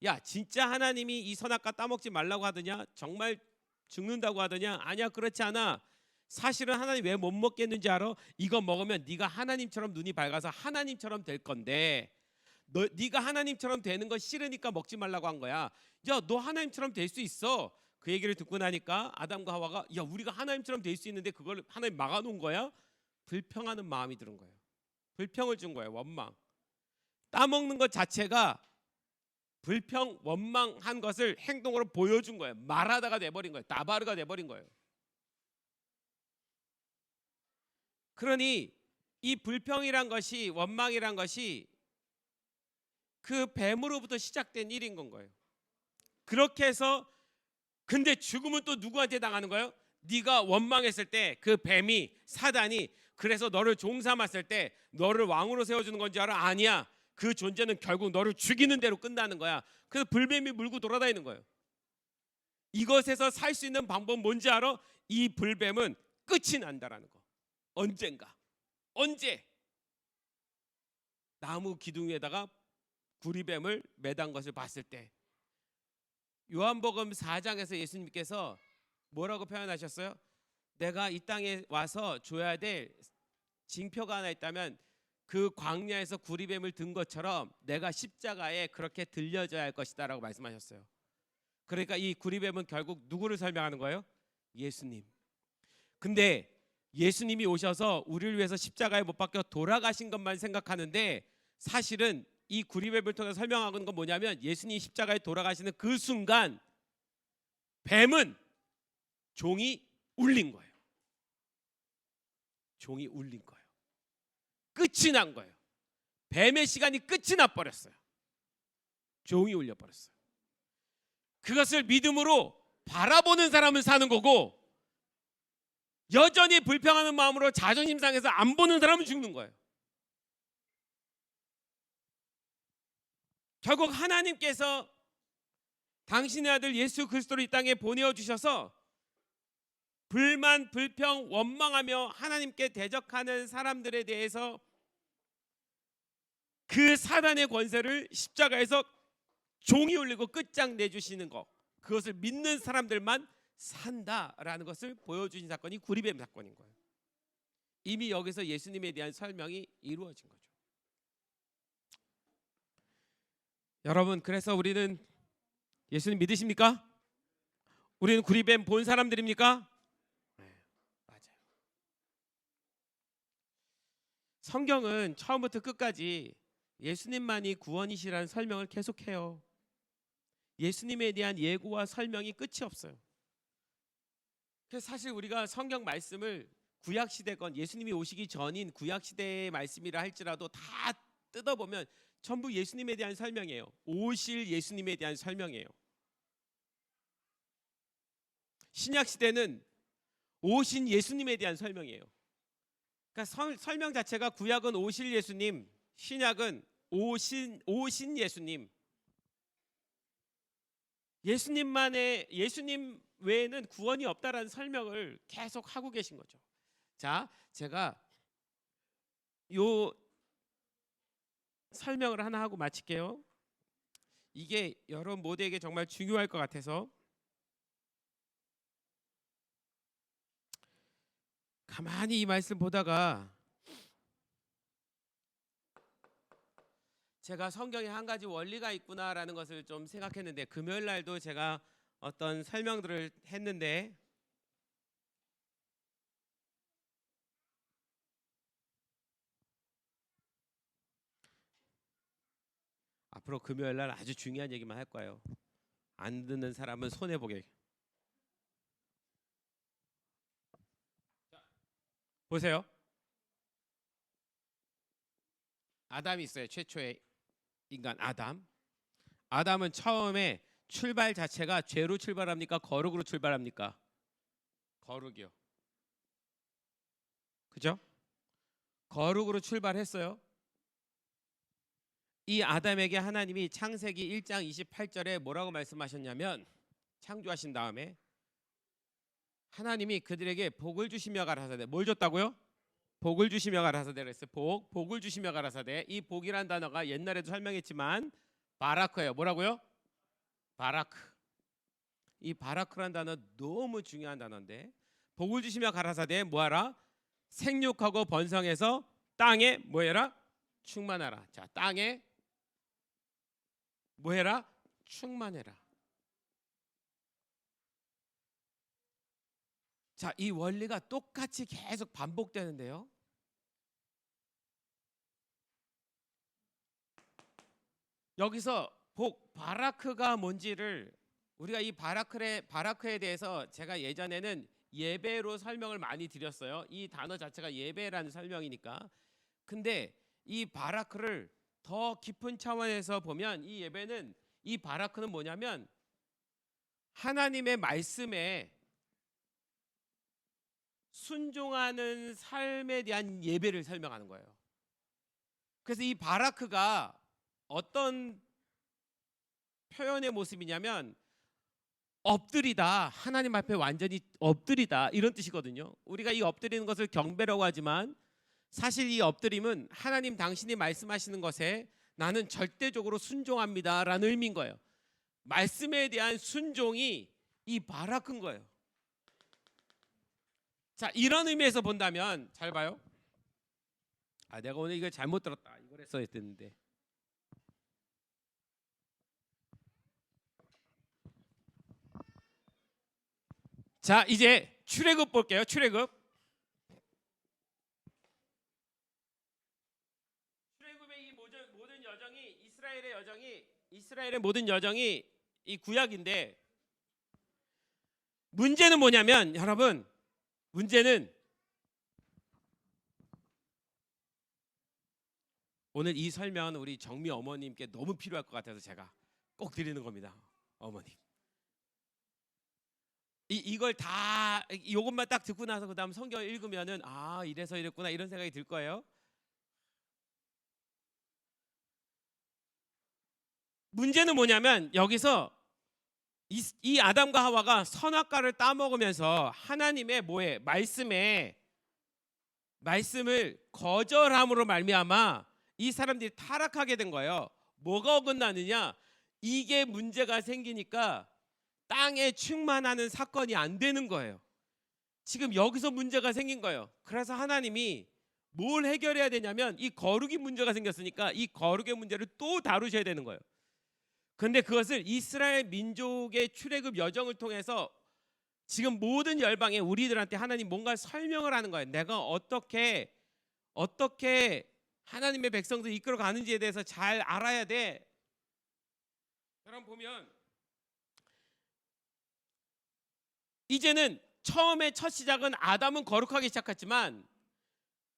야, 진짜 하나님이 이 선악과 따먹지 말라고 하더냐? 정말 죽는다고 하더냐? 아니야, 그렇지 않아. 사실은 하나님 왜 못 먹겠는지 알아? 이거 먹으면 네가 하나님처럼 눈이 밝아서 하나님처럼 될 건데 네가 하나님처럼 되는 거 싫으니까 먹지 말라고 한 거야. 야, 너 하나님처럼 될 수 있어. 그 얘기를 듣고 나니까 아담과 하와가 야, 우리가 하나님처럼 될 수 있는데 그걸 하나님 막아놓은 거야? 불평하는 마음이 드는 거예요. 불평을 준 거예요. 원망. 따먹는 것 자체가 불평, 원망한 것을 행동으로 보여준 거예요. 말하다가 돼버린 거예요. 다바르가 돼버린 거예요. 그러니 이 불평이란 것이, 원망이란 것이 그 뱀으로부터 시작된 일인 건 거예요. 그렇게 해서 근데 죽음은 또 누구한테 당하는 거예요? 네가 원망했을 때 그 뱀이, 사단이 그래서 너를 종 삼았을 때 너를 왕으로 세워주는 건지 알아? 아니야. 그 존재는 결국 너를 죽이는 대로 끝나는 거야. 그래서 불뱀이 물고 돌아다니는 거예요. 이것에서 살 수 있는 방법은 뭔지 알아? 이 불뱀은 끝이 난다라는 거. 언젠가, 언제 나무 기둥 위에다가 구리뱀을 매단 것을 봤을 때, 요한복음 4장에서 예수님께서 뭐라고 표현하셨어요? 내가 이 땅에 와서 줘야 될 징표가 하나 있다면 그 광야에서 구리뱀을 든 것처럼 내가 십자가에 그렇게 들려져야 할 것이다 라고 말씀하셨어요. 그러니까 이 구리뱀은 결국 누구를 설명하는 거예요? 예수님. 근데 예수님이 오셔서 우리를 위해서 십자가에 못 박혀 돌아가신 것만 생각하는데 사실은 이 구리뱀을 통해 설명하는 건 뭐냐면 예수님 십자가에 돌아가시는 그 순간 뱀은 종이 울린 거예요. 종이 울린 거예요. 끝이 난 거예요. 뱀의 시간이 끝이 나 버렸어요. 종이 울려 버렸어요. 그것을 믿음으로 바라보는 사람은 사는 거고 여전히 불평하는 마음으로 자존심 상해서 안 보는 사람은 죽는 거예요. 결국 하나님께서 당신의 아들 예수 그리스도를 이 땅에 보내어 주셔서 불만, 불평, 원망하며 하나님께 대적하는 사람들에 대해서 그 사단의 권세를 십자가에서 종이 울리고 끝장 내주시는 것, 그것을 믿는 사람들만 산다라는 것을 보여주신 사건이 구리뱀 사건인 거예요. 이미 여기서 예수님에 대한 설명이 이루어진 거죠. 여러분, 그래서 우리는 예수님 믿으십니까? 우리는 구리뱀 본 사람들입니까? 네, 맞아요. 성경은 처음부터 끝까지 예수님만이 구원이시라는 설명을 계속해요. 예수님에 대한 예고와 설명이 끝이 없어요. 그래서 사실 우리가 성경 말씀을 구약 시대건 예수님이 오시기 전인 구약 시대의 말씀이라 할지라도 다 뜯어보면 전부 예수님에 대한 설명이에요. 오실 예수님에 대한 설명이에요. 신약 시대는 오신 예수님에 대한 설명이에요. 그러니까 설명 자체가 구약은 오실 예수님, 신약은 오신 예수님. 예수님 외에는 구원이 없다라는 설명을 계속 하고 계신 거죠. 자, 제가 요 설명을 하나 하고 마칠게요. 이게 여러분 모두에게 정말 중요할 것 같아서 가만히 이 말씀 보다가 제가 성경에 한 가지 원리가 있구나라는 것을 좀 생각했는데 금요일 날도 제가 어떤 설명들을 했는데 앞으로 금요일 날 아주 중요한 얘기만 할 거예요. 안 듣는 사람은 손해 보게. 보세요. 아담이 있어요. 최초의 인간 아담. 아담은 처음에 출발 자체가 죄로 출발합니까? 거룩으로 출발합니까? 거룩이요. 그죠? 거룩으로 출발했어요. 이 아담에게 하나님이 창세기 1장 28절에 뭐라고 말씀하셨냐면 창조하신 다음에 하나님이 그들에게 복을 주시며 가라사대. 뭘 줬다고요? 복을 주시며 가라사대 그랬어요. 복을 주시며 가라사대. 이 복이란 단어가 옛날에도 설명했지만 바라크예요. 뭐라고요? 바라크. 이 바라크란 단어 너무 중요한 단어인데 복을 주시며 가라사대 뭐하라? 생육하고 번성해서 땅에 뭐해라? 충만하라. 자, 땅에 뭐해라? 충만해라. 자, 이 원리가 똑같이 계속 반복되는데요. 여기서 복 바라크가 뭔지를 우리가 이 바라크에 대해서 제가 예전에는 예배로 설명을 많이 드렸어요. 이 단어 자체가 예배라는 설명이니까. 근데 이 바라크를 더 깊은 차원에서 보면 이 예배는 이 바라크는 뭐냐면 하나님의 말씀에 순종하는 삶에 대한 예배를 설명하는 거예요. 그래서 이 바라크가 어떤 표현의 모습이냐면 엎드리다, 하나님 앞에 완전히 엎드리다 이런 뜻이거든요. 우리가 이 엎드리는 것을 경배라고 하지만 사실 이 엎드림은 하나님 당신이 말씀하시는 것에 나는 절대적으로 순종합니다라는 의미인 거예요. 말씀에 대한 순종이 이 바라크인 거예요. 자, 이런 의미에서 본다면 잘 봐요. 내가 오늘 이걸 잘못 들었다. 이걸 했어야 됐는데. 자, 이제 출애굽 볼게요. 출애굽의 이 모든 여정이 이스라엘의 모든 여정이 이 구약인데, 문제는 뭐냐면 여러분, 문제는 오늘 이 설명은 우리 정미 어머님께 너무 필요할 것 같아서 제가 꼭 드리는 겁니다. 어머님, 이걸 다 이것만 딱 듣고 나서 그다음 성경 읽으면은 아, 이래서 이랬구나 이런 생각이 들 거예요. 문제는 뭐냐면 여기서 이 아담과 하와가 선악과를 따먹으면서 하나님의 말씀을 거절함으로 말미암아 이 사람들이 타락하게 된 거예요. 뭐가 어긋나느냐? 이게 문제가 생기니까 땅에 충만하는 사건이 안 되는 거예요. 지금 여기서 문제가 생긴 거예요. 그래서 하나님이 뭘 해결해야 되냐면 이 거룩이 문제가 생겼으니까 이 거룩의 문제를 또 다루셔야 되는 거예요. 그런데 그것을 이스라엘 민족의 출애굽 여정을 통해서 지금 모든 열방에 우리들한테 하나님 뭔가 설명을 하는 거예요. 내가 어떻게 하나님의 백성들 이끌어 가는지에 대해서 잘 알아야 돼. 여러분 보면 이제는 처음에 첫 시작은 아담은 거룩하기 시작했지만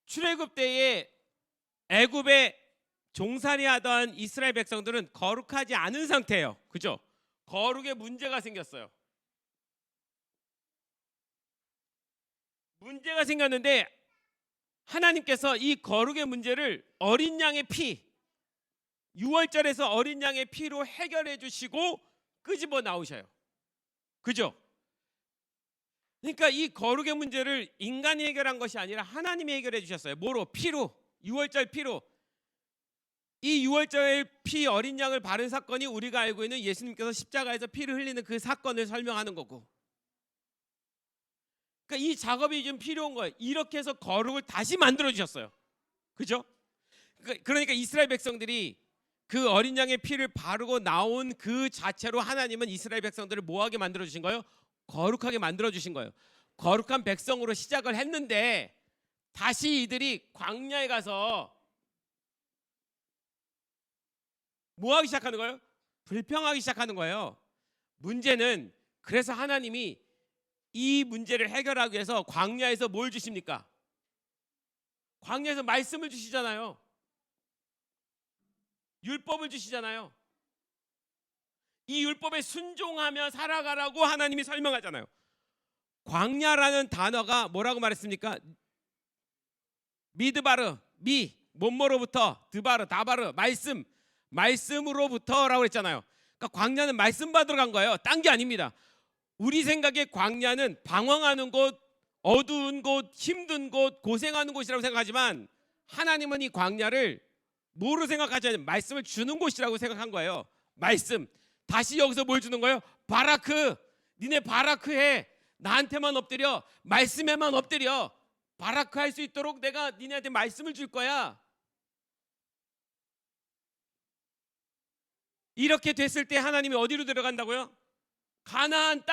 출애굽 때에 애굽에 종살이하던 이스라엘 백성들은 거룩하지 않은 상태예요. 그죠? 거룩에 문제가 생겼어요. 문제가 생겼는데 하나님께서 이 거룩의 문제를 어린 양의 피, 유월절에서 어린 양의 피로 해결해 주시고 끄집어 나오셔요. 그죠? 그러니까 이 거룩의 문제를 인간이 해결한 것이 아니라 하나님이 해결해 주셨어요. 뭐로? 피로. 유월절 피로. 이 유월절 피 어린 양을 바른 사건이 우리가 알고 있는 예수님께서 십자가에서 피를 흘리는 그 사건을 설명하는 거고, 그러니까 이 작업이 좀 필요한 거예요. 이렇게 해서 거룩을 다시 만들어 주셨어요. 그죠? 그러니까 이스라엘 백성들이 그 어린 양의 피를 바르고 나온 그 자체로 하나님은 이스라엘 백성들을 뭐하게 만들어 주신 거예요? 거룩하게 만들어 주신 거예요. 거룩한 백성으로 시작을 했는데 다시 이들이 광야에 가서 뭐하기 시작하는 거예요? 불평하기 시작하는 거예요. 문제는 그래서 하나님이 이 문제를 해결하기 위해서 광야에서 뭘 주십니까? 광야에서 말씀을 주시잖아요. 율법을 주시잖아요. 이 율법에 순종하며 살아가라고 하나님이 설명하잖아요. 광야라는 단어가 뭐라고 말했습니까? 미드바르, 뭐뭐로부터, 드바르, 다바르, 말씀으로부터라고 했잖아요. 그러니까 광야는 말씀 받으러 간 거예요. 딴 게 아닙니다. 우리 생각에 광야는 방황하는 곳, 어두운 곳, 힘든 곳, 고생하는 곳이라고 생각하지만 하나님은 이 광야를 뭐로 생각하지? 말씀을 주는 곳이라고 생각한 거예요. 말씀. 다시 여기서 뭘 주는 거예요? 바라크. 니네 바라크 해. 나한테만 엎드려. 말씀에만 엎드려. 바라크 할 수 있도록 내가 니네한테 말씀을 줄 거야. 이렇게 됐을 때 하나님이 어디로 들어간다고요? 가나안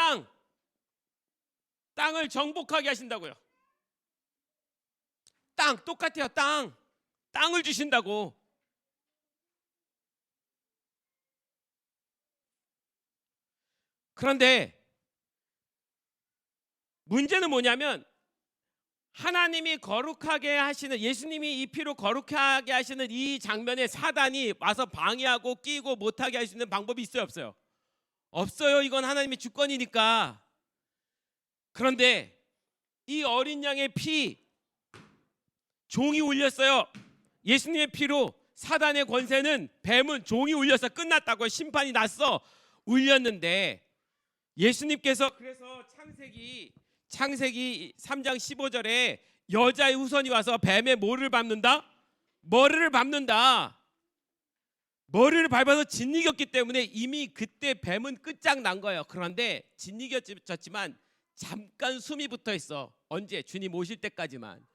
땅을 정복하게 하신다고요. 땅 똑같아요. 땅을 주신다고. 그런데 문제는 뭐냐면 하나님이 거룩하게 하시는, 예수님이 이 피로 거룩하게 하시는 이 장면에 사단이 와서 방해하고 끼고 못하게 할 수 있는 방법이 있어요, 없어요? 없어요. 이건 하나님의 주권이니까. 그런데 이 어린 양의 피, 종이 울렸어요. 예수님의 피로 사단의 권세는, 뱀은 종이 울려서 끝났다고, 심판이 났어. 울렸는데 예수님께서 그래서 창세기 3장 15절에 여자의 후손이 와서 뱀의 뭐를 밟는다? 머리를 밟는다. 머리를 밟아서 짓이겼기 때문에 이미 그때 뱀은 끝장난 거예요. 그런데 짓이겼지만 잠깐 숨이 붙어 있어. 언제? 주님 오실 때까지만.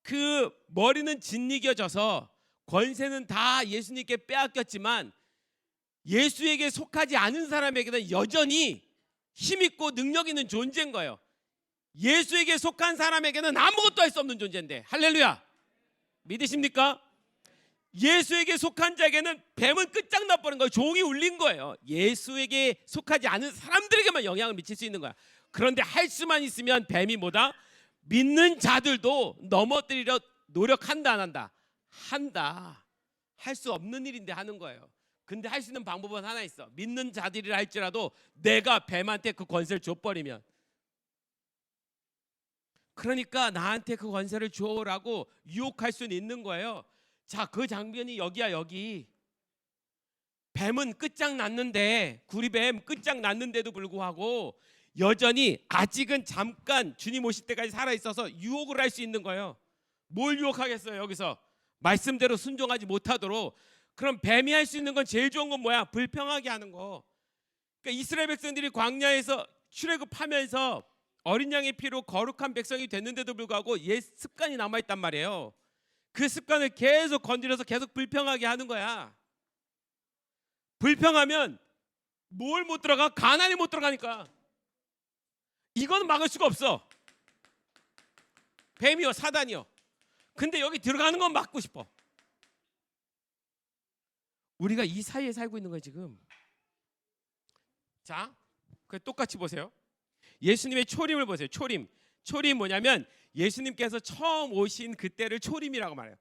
그 머리는 짓이겨져서 권세는 다 예수님께 빼앗겼지만 예수에게 속하지 않은 사람에게는 여전히 힘있고 능력 있는 존재인 거예요. 예수에게 속한 사람에게는 아무것도 할 수 없는 존재인데. 할렐루야. 믿으십니까? 예수에게 속한 자에게는 뱀은 끝장나 버린 거예요. 종이 울린 거예요. 예수에게 속하지 않은 사람들에게만 영향을 미칠 수 있는 거야. 그런데 할 수만 있으면 뱀이 뭐다? 믿는 자들도 넘어뜨리려 노력한다 안 한다? 한다. 할 수 없는 일인데 하는 거예요. 근데 할 수 있는 방법은 하나 있어. 믿는 자들이라 할지라도 내가 뱀한테 그 권세를 줘버리면, 그러니까 나한테 그 권세를 줘라고 유혹할 수는 있는 거예요. 자, 그 장면이 여기야. 여기 뱀은 끝장났는데, 구리뱀 끝장났는데도 불구하고 여전히 아직은 잠깐 주님 오실 때까지 살아있어서 유혹을 할 수 있는 거예요. 뭘 유혹하겠어요? 여기서 말씀대로 순종하지 못하도록. 그럼 뱀이 할 수 있는 건 제일 좋은 건 뭐야? 불평하게 하는 거. 그러니까 이스라엘 백성들이 광야에서 출애굽하면서 어린 양의 피로 거룩한 백성이 됐는데도 불구하고 옛 습관이 남아있단 말이에요. 그 습관을 계속 건드려서 계속 불평하게 하는 거야. 불평하면 뭘 못 들어가? 가나안에 못 들어가니까. 이거는 막을 수가 없어. 뱀이요, 사단이요. 근데 여기 들어가는 건 막고 싶어. 우리가 이 사이에 살고 있는 거예요 지금. 자, 그 똑같이 보세요. 예수님의 초림을 보세요. 초림 뭐냐면 예수님께서 처음 오신 그때를 초림이라고 말해요.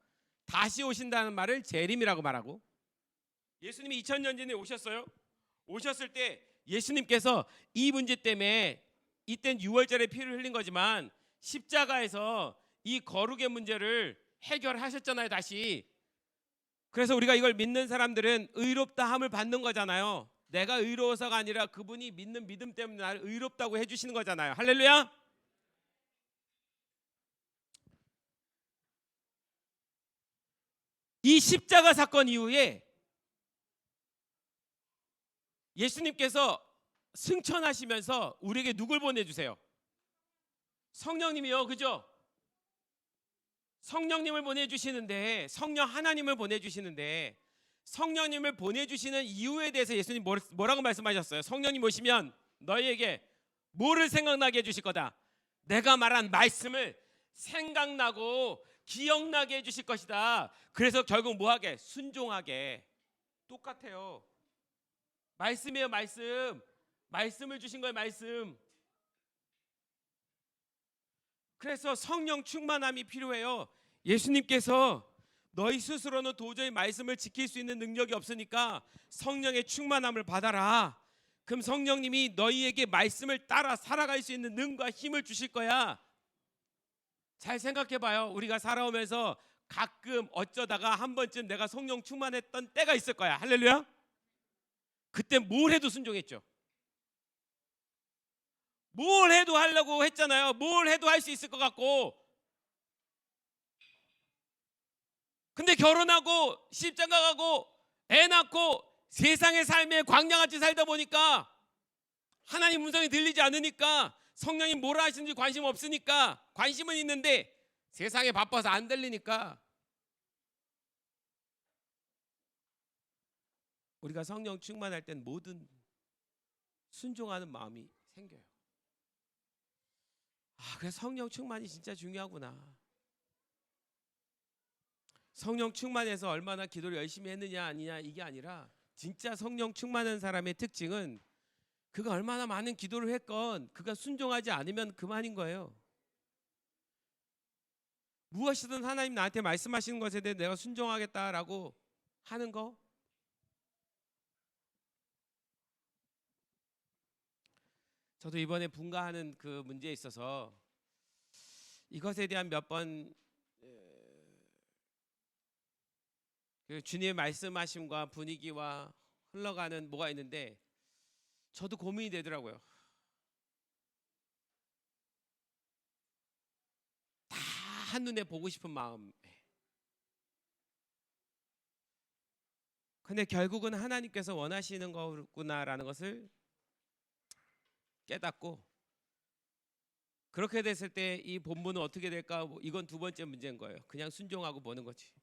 다시 오신다는 말을 재림이라고 말하고, 예수님이 2000년 전에 오셨어요. 오셨을 때 예수님께서 이 문제 때문에 이땐 6월절에 피를 흘린 거지만 십자가에서 이 거룩의 문제를 해결하셨잖아요 다시. 그래서 우리가 이걸 믿는 사람들은 의롭다함을 받는 거잖아요. 내가 의로워서가 아니라 그분이 믿는 믿음 때문에 나를 의롭다고 해주시는 거잖아요. 할렐루야. 이 십자가 사건 이후에 예수님께서 승천하시면서 우리에게 누굴 보내주세요? 성령님이요, 그죠? 성령님을 보내주시는데, 성령 하나님을 보내주시는데, 성령님을 보내주시는 이유에 대해서 예수님 뭐라고 말씀하셨어요? 성령님 오시면 너희에게 뭐를 생각나게 해주실 거다? 내가 말한 말씀을 생각나고 기억나게 해주실 것이다. 그래서 결국 뭐하게? 순종하게. 똑같아요. 말씀이에요, 말씀. 말씀을 주신 거예요, 말씀. 그래서 성령 충만함이 필요해요. 예수님께서 너희 스스로는 도저히 말씀을 지킬 수 있는 능력이 없으니까 성령의 충만함을 받아라. 그럼 성령님이 너희에게 말씀을 따라 살아갈 수 있는 능과 힘을 주실 거야. 잘 생각해봐요. 우리가 살아오면서 가끔 어쩌다가 한 번쯤 내가 성령 충만했던 때가 있을 거야. 할렐루야. 그때 뭘 해도 순종했죠. 뭘 해도 하려고 했잖아요. 뭘 해도 할 수 있을 것 같고. 근데 결혼하고 십장가 가고 애 낳고 세상의 삶에 광야같이 살다 보니까 하나님 음성이 들리지 않으니까, 성령님 뭐라 하시는지 관심 없으니까, 관심은 있는데 세상에 바빠서 안 들리니까, 우리가 성령 충만할 땐 모든 순종하는 마음이 생겨요. 그래서 성령 충만이 진짜 중요하구나. 성령 충만해서 얼마나 기도를 열심히 했느냐 아니냐 이게 아니라, 진짜 성령 충만한 사람의 특징은 그가 얼마나 많은 기도를 했건 그가 순종하지 않으면 그만인 거예요. 무엇이든 하나님 나한테 말씀하시는 것에 대해 내가 순종하겠다라고 하는 거. 저도 이번에 분가하는 그 문제에 있어서 이것에 대한 몇 번 그 주님의 말씀하심과 분위기와 흘러가는 뭐가 있는데 저도 고민이 되더라고요. 다 한눈에 보고 싶은 마음. 근데 결국은 하나님께서 원하시는 거구나라는 것을 깨닫고, 그렇게 됐을 때 이 본문은 어떻게 될까? 이건 두 번째 문제인 거예요. 그냥 순종하고 보는 거지.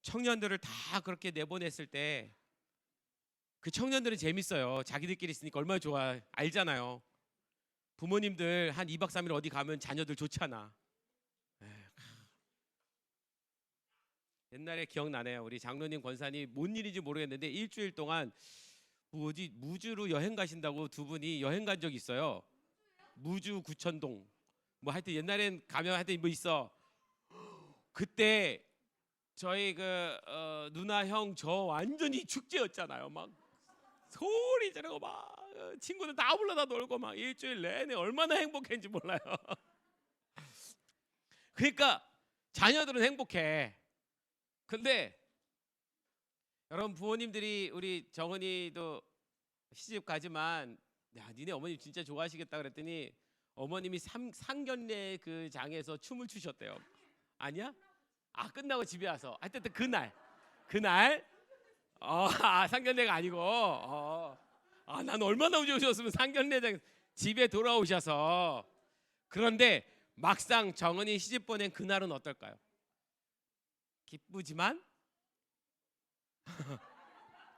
청년들을 다 그렇게 내보냈을 때 그 청년들은 재밌어요. 자기들끼리 있으니까 얼마나 좋아. 알잖아요. 부모님들 한 2박 3일 어디 가면 자녀들 좋잖아. 옛날에 기억나네요. 우리 장로님 권사님 뭔 일인지 모르겠는데 일주일 동안 어디 무주로 여행 가신다고 두 분이 여행 간 적이 있어요. 무주 구천동 뭐 하여튼 옛날엔 가면 하여튼 뭐 있어. 그때 저희 누나 형 저 완전히 축제였잖아요. 막 소리 지르고 막 친구들 다 불러다 놀고 막 일주일 내내 얼마나 행복했는지 몰라요. 그러니까 자녀들은 행복해. 근데 여러분 부모님들이 우리 정은이도 시집 가지만 야 니네 어머님 진짜 좋아하시겠다 그랬더니 어머님이 상견례 그 장에서 춤을 추셨대요. 아니야? 끝나고 집에 와서 하여튼 그날 상견례가 아니고 난 얼마나 좋으셨으면 상견례장 집에 돌아오셔서. 그런데 막상 정은이 시집 보낸 그날은 어떨까요? 기쁘지만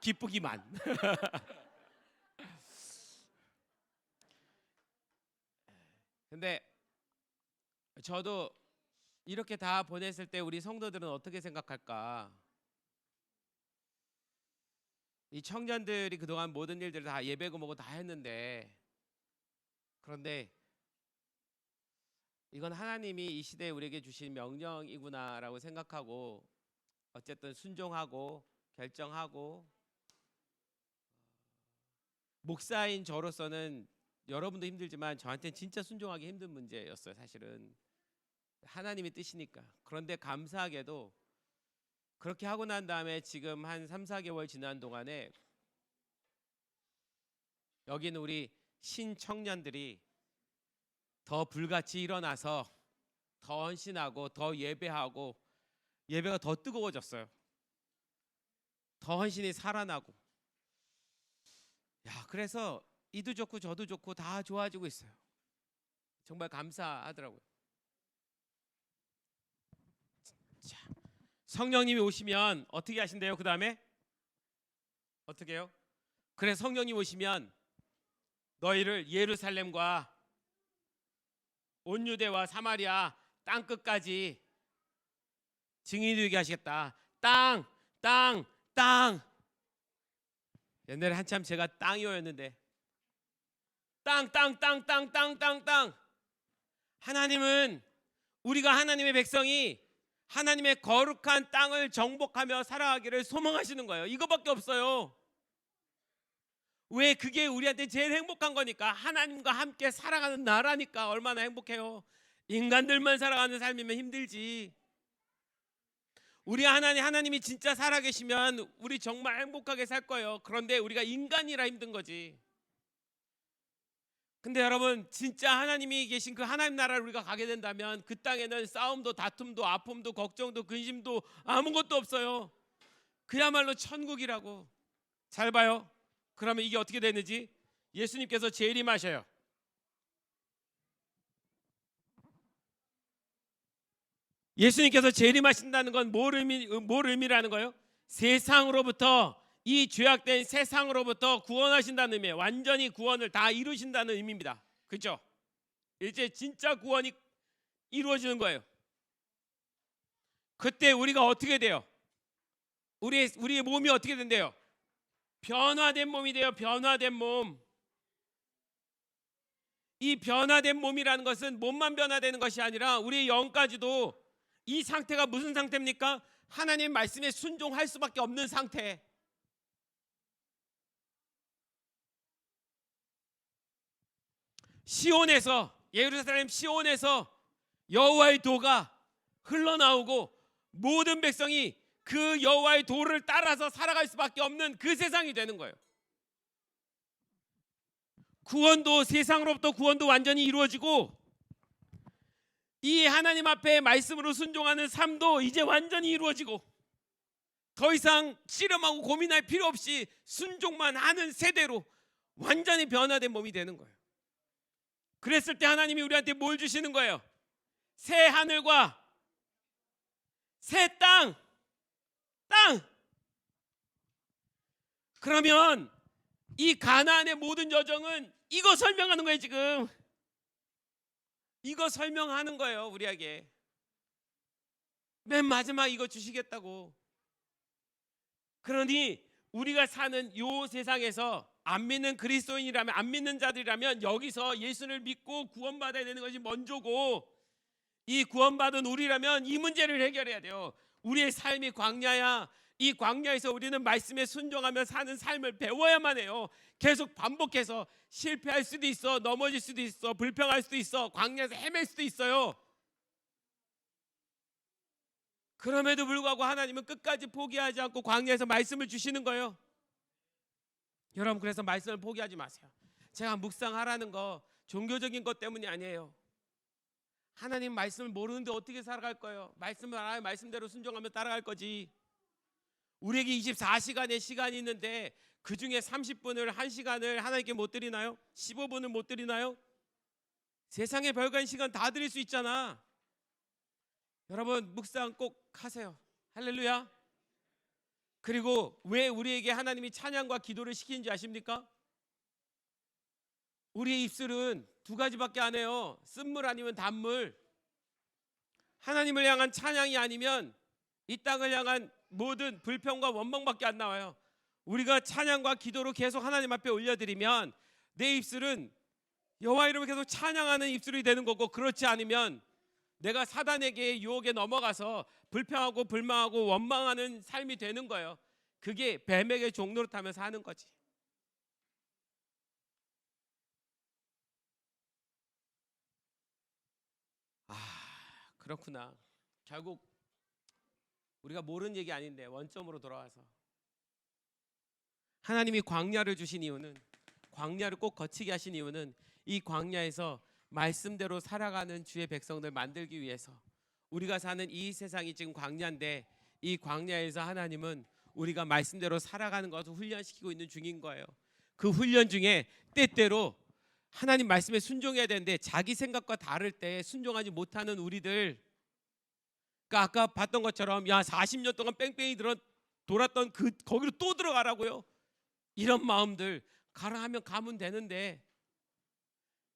기쁘기만. 근데 저도 이렇게 다 보냈을 때 우리 성도들은 어떻게 생각할까? 이 청년들이 그동안 모든 일들을 다 예배고 뭐고 다 했는데, 그런데 이건 하나님이 이 시대에 우리에게 주신 명령이구나라고 생각하고 어쨌든 순종하고 결정하고, 목사인 저로서는 여러분도 힘들지만 저한테는 진짜 순종하기 힘든 문제였어요. 사실은 하나님의 뜻이니까. 그런데 감사하게도 그렇게 하고 난 다음에 지금 한 3, 4개월 지난 동안에 여기는 우리 신청년들이 더 불같이 일어나서 더 헌신하고 더 예배하고 예배가 더 뜨거워졌어요. 더 헌신이 살아나고. 그래서 이도 좋고 저도 좋고 다 좋아지고 있어요. 정말 감사하더라고요. 자, 성령님이 오시면 어떻게 하신대요? 그 다음에 어떻게 해요? 그래 성령님 오시면 너희를 예루살렘과 온 유대와 사마리아 땅 끝까지 증인이 되게 하시겠다. 땅. 옛날에 한참 제가 땅이었는데 땅. 하나님은 우리가 하나님의 백성이 하나님의 거룩한 땅을 정복하며 살아가기를 소망하시는 거예요. 이거밖에 없어요. 왜? 그게 우리한테 제일 행복한 거니까. 하나님과 함께 살아가는 나라니까. 얼마나 행복해요. 인간들만 살아가는 삶이면 힘들지. 우리 하나님이 진짜 살아계시면 우리 정말 행복하게 살 거예요. 그런데 우리가 인간이라 힘든 거지. 근데 여러분 진짜 하나님이 계신 그 하나님 나라를 우리가 가게 된다면 그 땅에는 싸움도 다툼도 아픔도 걱정도 근심도 아무것도 없어요. 그야말로 천국이라고. 잘 봐요. 그러면 이게 어떻게 되는지. 예수님께서 재림하셔요. 예수님께서 재림하신다는 건 뭘 의미라는 거예요? 세상으로부터, 이 죄악된 세상으로부터 구원하신다는 의미예요. 완전히 구원을 다 이루신다는 의미입니다. 그렇죠? 이제 진짜 구원이 이루어지는 거예요. 그때 우리가 어떻게 돼요? 우리의 몸이 어떻게 된대요? 변화된 몸이 돼요. 변화된 몸. 이 변화된 몸이라는 것은 몸만 변화되는 것이 아니라 우리의 영까지도. 이 상태가 무슨 상태입니까? 하나님 말씀에 순종할 수밖에 없는 상태. 시온에서, 예루살렘 시온에서 여호와의 도가 흘러나오고 모든 백성이 그 여호와의 도를 따라서 살아갈 수밖에 없는 그 세상이 되는 거예요. 구원도, 세상으로부터 구원도 완전히 이루어지고 이 하나님 앞에 말씀으로 순종하는 삶도 이제 완전히 이루어지고 더 이상 씨름하고 고민할 필요 없이 순종만 하는 세대로 완전히 변화된 몸이 되는 거예요. 그랬을 때 하나님이 우리한테 뭘 주시는 거예요? 새 하늘과 새 땅. 그러면 이 가나안의 모든 여정은 이거 설명하는 거예요. 지금 이거 설명하는 거예요. 우리에게 맨 마지막 이거 주시겠다고. 그러니 우리가 사는 요 세상에서 안 믿는 그리스도인이라면, 안 믿는 자들이라면 여기서 예수를 믿고 구원받아야 되는 것이 먼저고, 이 구원받은 우리라면 이 문제를 해결해야 돼요. 우리의 삶이 광야야. 이 광야에서 우리는 말씀에 순종하며 사는 삶을 배워야만 해요. 계속 반복해서 실패할 수도 있어, 넘어질 수도 있어, 불평할 수도 있어, 광야에서 헤맬 수도 있어요. 그럼에도 불구하고 하나님은 끝까지 포기하지 않고 광야에서 말씀을 주시는 거예요. 여러분, 그래서 말씀을 포기하지 마세요. 제가 묵상하라는 거 종교적인 것 때문이 아니에요. 하나님 말씀을 모르는데 어떻게 살아갈 거예요? 말씀을 알아야 말씀대로 순종하며 따라갈 거지. 우리에게 24시간의 시간이 있는데 그 중에 30분을, 1시간을 하나님께 못 드리나요? 15분을 못 드리나요? 세상에 별거인 시간 다 드릴 수 있잖아. 여러분, 묵상 꼭 하세요. 할렐루야. 그리고 왜 우리에게 하나님이 찬양과 기도를 시키는지 아십니까? 우리의 입술은 두 가지밖에 안 해요. 쓴물 아니면 단물. 하나님을 향한 찬양이 아니면 이 땅을 향한 모든 불평과 원망밖에 안 나와요. 우리가 찬양과 기도로 계속 하나님 앞에 올려드리면 내 입술은 여호와 이름을 계속 찬양하는 입술이 되는 거고, 그렇지 않으면 내가 사단에게 유혹에 넘어가서 불평하고 불망하고 원망하는 삶이 되는 거예요. 그게 뱀에게 종노릇하면서 하는 거지. 그렇구나. 결국 우리가 모르는 얘기 아닌데 원점으로 돌아와서 하나님이 광야를 주신 이유는, 광야를 꼭 거치게 하신 이유는 이 광야에서 말씀대로 살아가는 주의 백성들 만들기 위해서. 우리가 사는 이 세상이 지금 광야인데 이 광야에서 하나님은 우리가 말씀대로 살아가는 것을 훈련시키고 있는 중인 거예요. 그 훈련 중에 때때로 하나님 말씀에 순종해야 되는데 자기 생각과 다를 때 순종하지 못하는 우리들, 그러니까 아까 봤던 것처럼 야 40년 동안 뺑뺑이 돌았던 거기로 또 들어가라고요. 이런 마음들, 가라 하면 가면 되는데,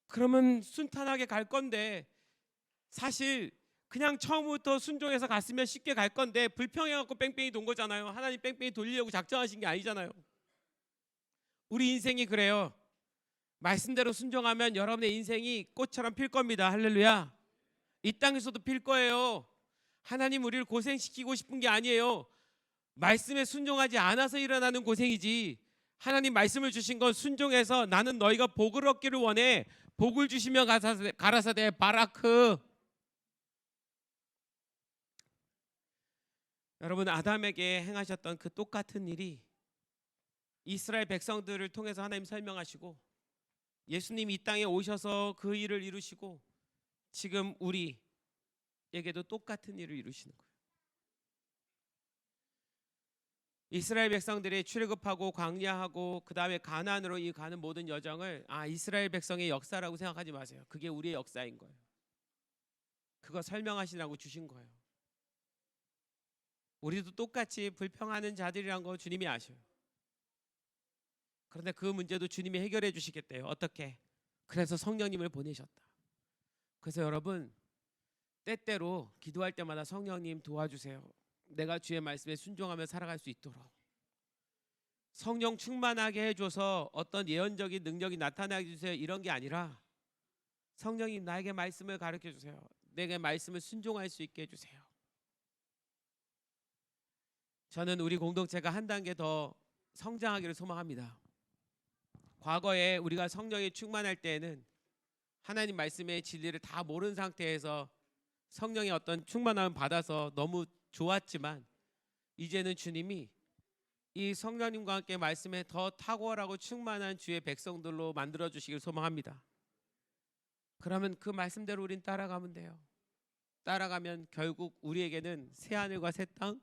그러면 순탄하게 갈 건데, 사실 그냥 처음부터 순종해서 갔으면 쉽게 갈 건데 불평해갖고 뺑뺑이 돈 거잖아요. 하나님 뺑뺑이 돌리려고 작정하신 게 아니잖아요. 우리 인생이 그래요. 말씀대로 순종하면 여러분의 인생이 꽃처럼 필 겁니다. 할렐루야. 이 땅에서도 필 거예요. 하나님 우리를 고생시키고 싶은 게 아니에요. 말씀에 순종하지 않아서 일어나는 고생이지, 하나님 말씀을 주신 건 순종해서 나는 너희가 복을 얻기를 원해. 복을 주시며 가라사대 바라크. 여러분, 아담에게 행하셨던 그 똑같은 일이 이스라엘 백성들을 통해서 하나님 설명하시고, 예수님 이 땅에 오셔서 그 일을 이루시고, 지금 우리에게도 똑같은 일을 이루시는 거예요. 이스라엘 백성들이 출애굽하고 광야하고 그 다음에 가나안으로 이 가는 모든 여정을 이스라엘 백성의 역사라고 생각하지 마세요. 그게 우리의 역사인 거예요. 그거 설명하시라고 주신 거예요. 우리도 똑같이 불평하는 자들이란 거 주님이 아셔요. 그런데 그 문제도 주님이 해결해 주시겠대요. 어떻게? 그래서 성령님을 보내셨다. 그래서 여러분, 때때로 기도할 때마다 성령님 도와주세요. 내가 주의 말씀에 순종하며 살아갈 수 있도록. 성령 충만하게 해줘서 어떤 예언적인 능력이 나타나게 해주세요, 이런 게 아니라 성령님 나에게 말씀을 가르쳐 주세요. 내게 말씀을 순종할 수 있게 해주세요. 저는 우리 공동체가 한 단계 더 성장하기를 소망합니다. 과거에 우리가 성령이 충만할 때에는 하나님 말씀의 진리를 다 모르는 상태에서 성령의 어떤 충만함을 받아서 너무 좋았지만, 이제는 주님이 이 성령님과 함께 말씀에 더 탁월하고 충만한 주의 백성들로 만들어 주시길 소망합니다. 그러면 그 말씀대로 우린 따라가면 돼요. 따라가면 결국 우리에게는 새 하늘과 새 땅,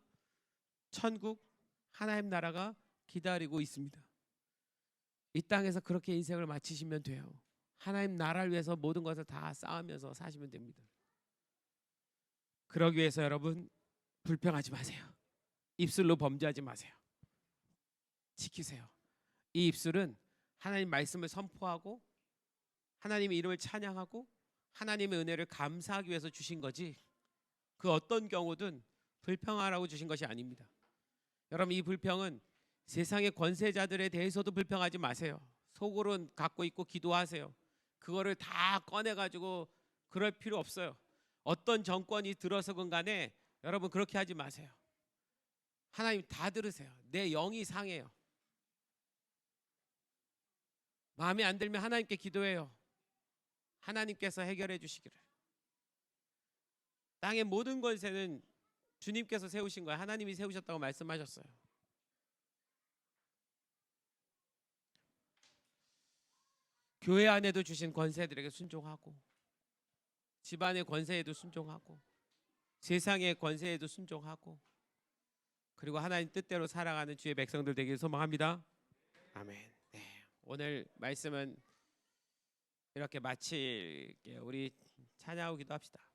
천국, 하나님 나라가 기다리고 있습니다. 이 땅에서 그렇게 인생을 마치시면 돼요. 하나님 나라를 위해서 모든 것을 다 쌓으면서 사시면 됩니다. 그러기 위해서 여러분, 불평하지 마세요. 입술로 범죄하지 마세요. 지키세요. 이 입술은 하나님 말씀을 선포하고 하나님의 이름을 찬양하고 하나님의 은혜를 감사하기 위해서 주신 거지, 그 어떤 경우든 불평하라고 주신 것이 아닙니다. 여러분, 이 불평은 세상의 권세자들에 대해서도 불평하지 마세요. 속으로는 갖고 있고 기도하세요. 그거를 다 꺼내 가지고 그럴 필요 없어요. 어떤 정권이 들어서건 간에 여러분 그렇게 하지 마세요. 하나님 다 들으세요. 내 영이 상해요. 마음에 안 들면 하나님께 기도해요. 하나님께서 해결해 주시기를. 땅의 모든 권세는 주님께서 세우신 거예요. 하나님이 세우셨다고 말씀하셨어요. 교회 안에도 주신 권세들에게 순종하고, 집안의 권세에도 순종하고, 세상의 권세에도 순종하고, 그리고 하나님 뜻대로 살아가는 주의 백성들 되기를 소망합니다. 아멘. 네, 오늘 말씀은 이렇게 마칠게요. 우리 찬양하고 기도합시다.